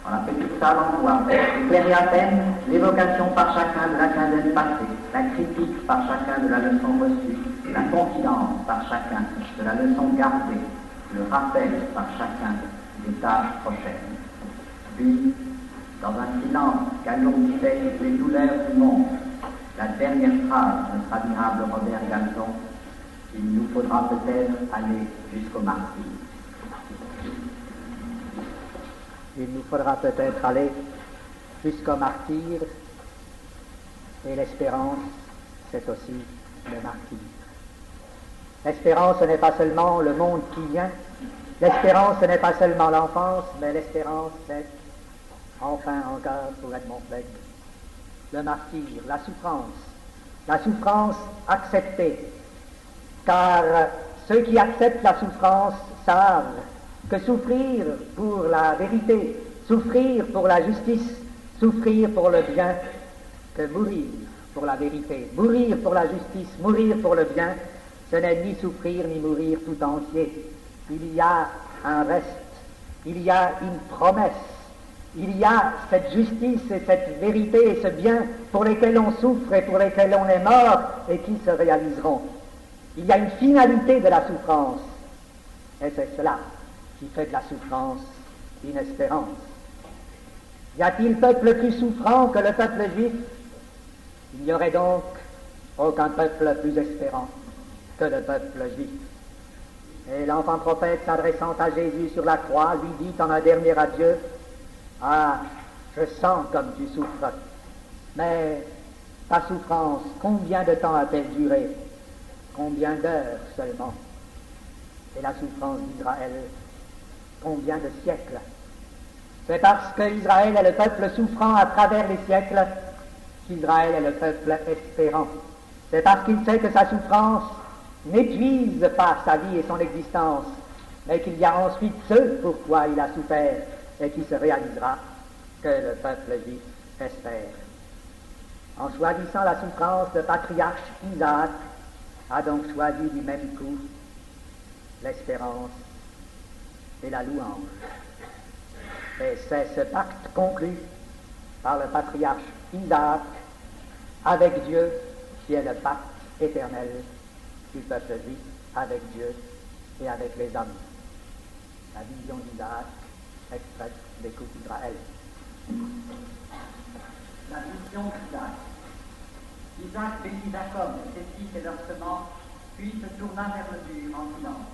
dans la petite salle en bois, éclairée à peine, l'évocation par chacun de la quinzaine passée, la critique par chacun de la leçon reçue, la confidence par chacun de la leçon gardée, le rappel par chacun des tâches prochaines. Puis, dans un silence qu'alourdissait les douleurs du monde, la dernière phrase de notre admirable Robert Galton: il nous faudra peut-être aller jusqu'au martyre. Il nous faudra peut-être aller jusqu'au martyr, et l'espérance, c'est aussi le martyr. L'espérance, ce n'est pas seulement le monde qui vient, l'espérance, ce n'est pas seulement l'enfance, mais l'espérance, c'est, enfin encore pour Edmond Flegg, le martyr, la souffrance acceptée, car ceux qui acceptent la souffrance savent que souffrir pour la vérité, souffrir pour la justice, souffrir pour le bien, que mourir pour la vérité, mourir pour la justice, mourir pour le bien, ce n'est ni souffrir ni mourir tout entier. Il y a un reste, il y a une promesse, il y a cette justice et cette vérité et ce bien pour lesquels on souffre et pour lesquels on est mort et qui se réaliseront. Il y a une finalité de la souffrance, et c'est cela qui fait de la souffrance une espérance. Y a-t-il peuple plus souffrant que le peuple juif? Il n'y aurait donc aucun peuple plus espérant que le peuple juif. Et l'enfant prophète, s'adressant à Jésus sur la croix, lui dit en un dernier adieu: ah, je sens comme tu souffres, mais ta souffrance, combien de temps a-t-elle duré? Combien d'heures seulement? Et la souffrance d'Israël, combien de siècles? C'est parce qu'Israël est le peuple souffrant à travers les siècles qu'Israël est le peuple espérant. C'est parce qu'il sait que sa souffrance n'épuise pas sa vie et son existence, mais qu'il y a ensuite ce pourquoi il a souffert et qui se réalisera, que le peuple juif espère. En choisissant la souffrance, le patriarche Isaac a donc choisi du même coup l'espérance et la louange. Et c'est ce pacte conclu par le patriarche Isaac avec Dieu qui est le pacte éternel du peuple juif avec Dieu et avec les hommes. La vision d'Isaac extraite des coups d'Israël. La vision d'Isaac. Isaac bénit Jacob, ses fils et leurs semences, puis se tourna vers le mur en silence.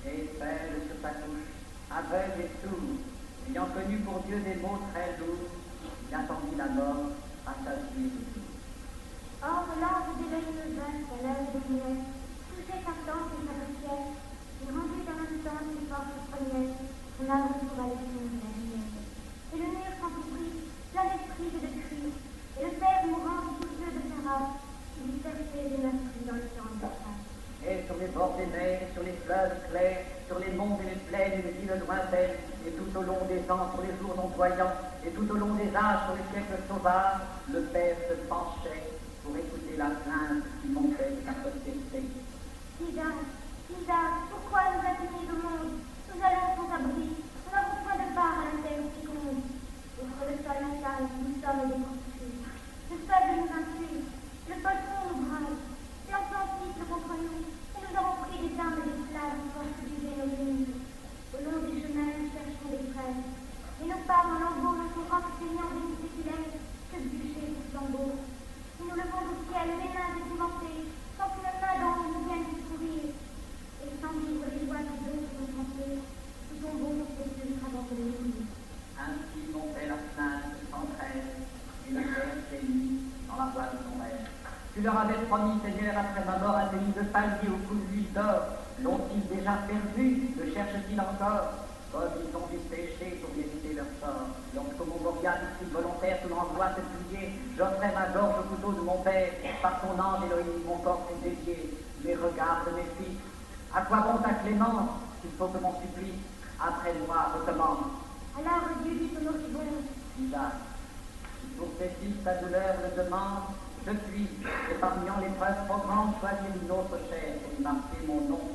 Et pêle sur sa couche, aveugle et sourd, ayant connu pour Dieu des mots très lourds, il attendit la mort à sa vie de tout. Or, l'ange des veilleuses à l'heure des lumières, touchait sa tente et sa poussière, il rendit en même temps ses forces premières, son amour pour aller sur la lumière. Et le mur s'encouvrit, plein d'esprit et de cris, et le père mourant tout feu de sa race, il y cherchait des meurtris dans le temps de sa. Et sur les bords des mers, sur les fleuves clairs, sur les monts et les plaines et les îles lointaines, et tout au long des ans sur les jours ondoyants, et tout au long des âges sur les siècles sauvages, le Père se penchait pour écouter la plainte qui montait de sa postérité. Isaac, pourquoi nous attirer au monde? Nous allons sans abri, nous n'avons point de part à la terre féconde. Contre le sol natal, nous sommes des poursuivis. Le faible nous insulte, le poltron nous brave, l'enfant contre nous, et nous avons pris des armes d'esclaves pour subjuguer nos ennemis. Au long du chemin, nous cherchons des frères, et nos pas en lambeaux ne sont renseignants des séculaires que bûcher pour flambeau. Et nous levons au ciel les mains épouvantés, sans qu'une main d'en nous vienne secourir. Et sans vivre les joies que d'autres ont trempées, nous tombons pour Dieu avant de les oublier. Ainsi montait la sainte sans trêve, et le père s'élit dans la voie de son rêve. Tu leur avais promis, Seigneur, après ma mort, un pays de palmier au cou de l'huile d'or. L'ont-ils déjà perdu? Le cherchent-ils encore? Comme ils ont dû pécher pour éviter leur sort. Lorsque mon Goriane, si volontaire, sous l'envoi se plier, j'offrais ma gorge au couteau de mon père. Par ton ange, Élohim, mon corps s'est dédié. Mais regarde mes fils. À quoi bon ta clémence? Il faut que mon supplice, après moi, recommence. Alors Dieu dit au moribond, Isaac, si pour tes fils ta douleur le demande, je puis, épargnant l'épreuve trop grande, choisir une autre chair et y marquer mon nom.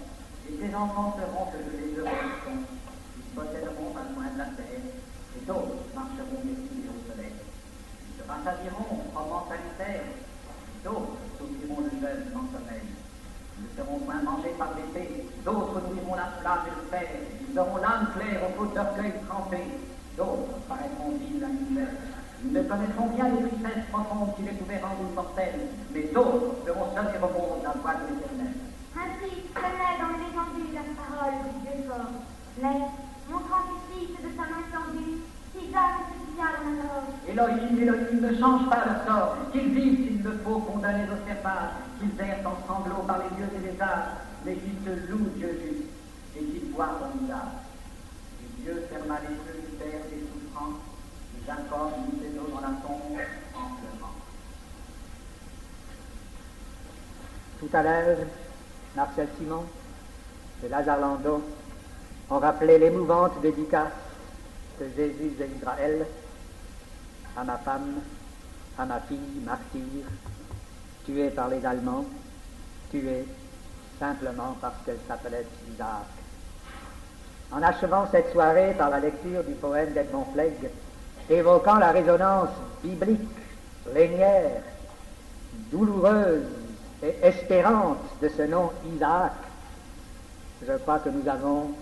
Et tes enfants seront que je les heureux. Ils posséderont pas loin de la terre, et d'autres marcheront défilés au soleil. Ils se rassasilleront en moment salutaire, d'autres s'oublieront le jeûne sans sommeil. Ils ne seront point mangés par l'épée, d'autres nourriront la flamme et le fer, ils auront l'âme claire aux côtes d'orgueil trempées, d'autres paraîtront vides à l'hiver. Ils ne connaîtront bien les tristesses profondes qui les pouvaient rendre immortels, mais d'autres feront sonner au monde la voix de l'Éternel. ainsi sonnait dans l'évangile la parole du Dieu fort. Mais, montrant ses fils de sa main tendue, Isaac se plia dans la mort. Élohim, Élohim, ne change pas le sort, qu'ils vivent s'il le faut, condamnés au serpage, qu'ils errent en sanglots par les lieux et les âges, mais qu'ils te louent, Dieu juste, et qu'ils voient ton visage. Et Dieu ferma les yeux du père des souffrances, et Jacob mit ses os dans la tombe en pleurant. Tout à l'heure, Marcel Simon et Lazare Landau ont rappelé l'émouvante dédicace de Jésus de Israël à ma femme, à ma fille martyre, tuée par les Allemands, tuée simplement parce qu'elle s'appelait Isaac. En achevant cette soirée par la lecture du poème d'Edmond Flegg, évoquant la résonance biblique, plénière, douloureuse et espérante de ce nom Isaac, je crois que nous avons,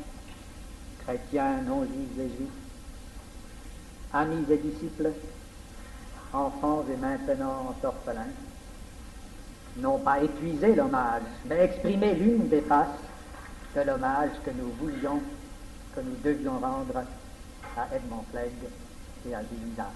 chrétiens, non-juifs et juifs, amis et disciples, enfants et maintenant orphelins, non pas épuisé l'hommage, mais exprimé l'une des faces de l'hommage que nous voulions, que nous devions rendre à Edmond Flegg et à Gilles Isaac.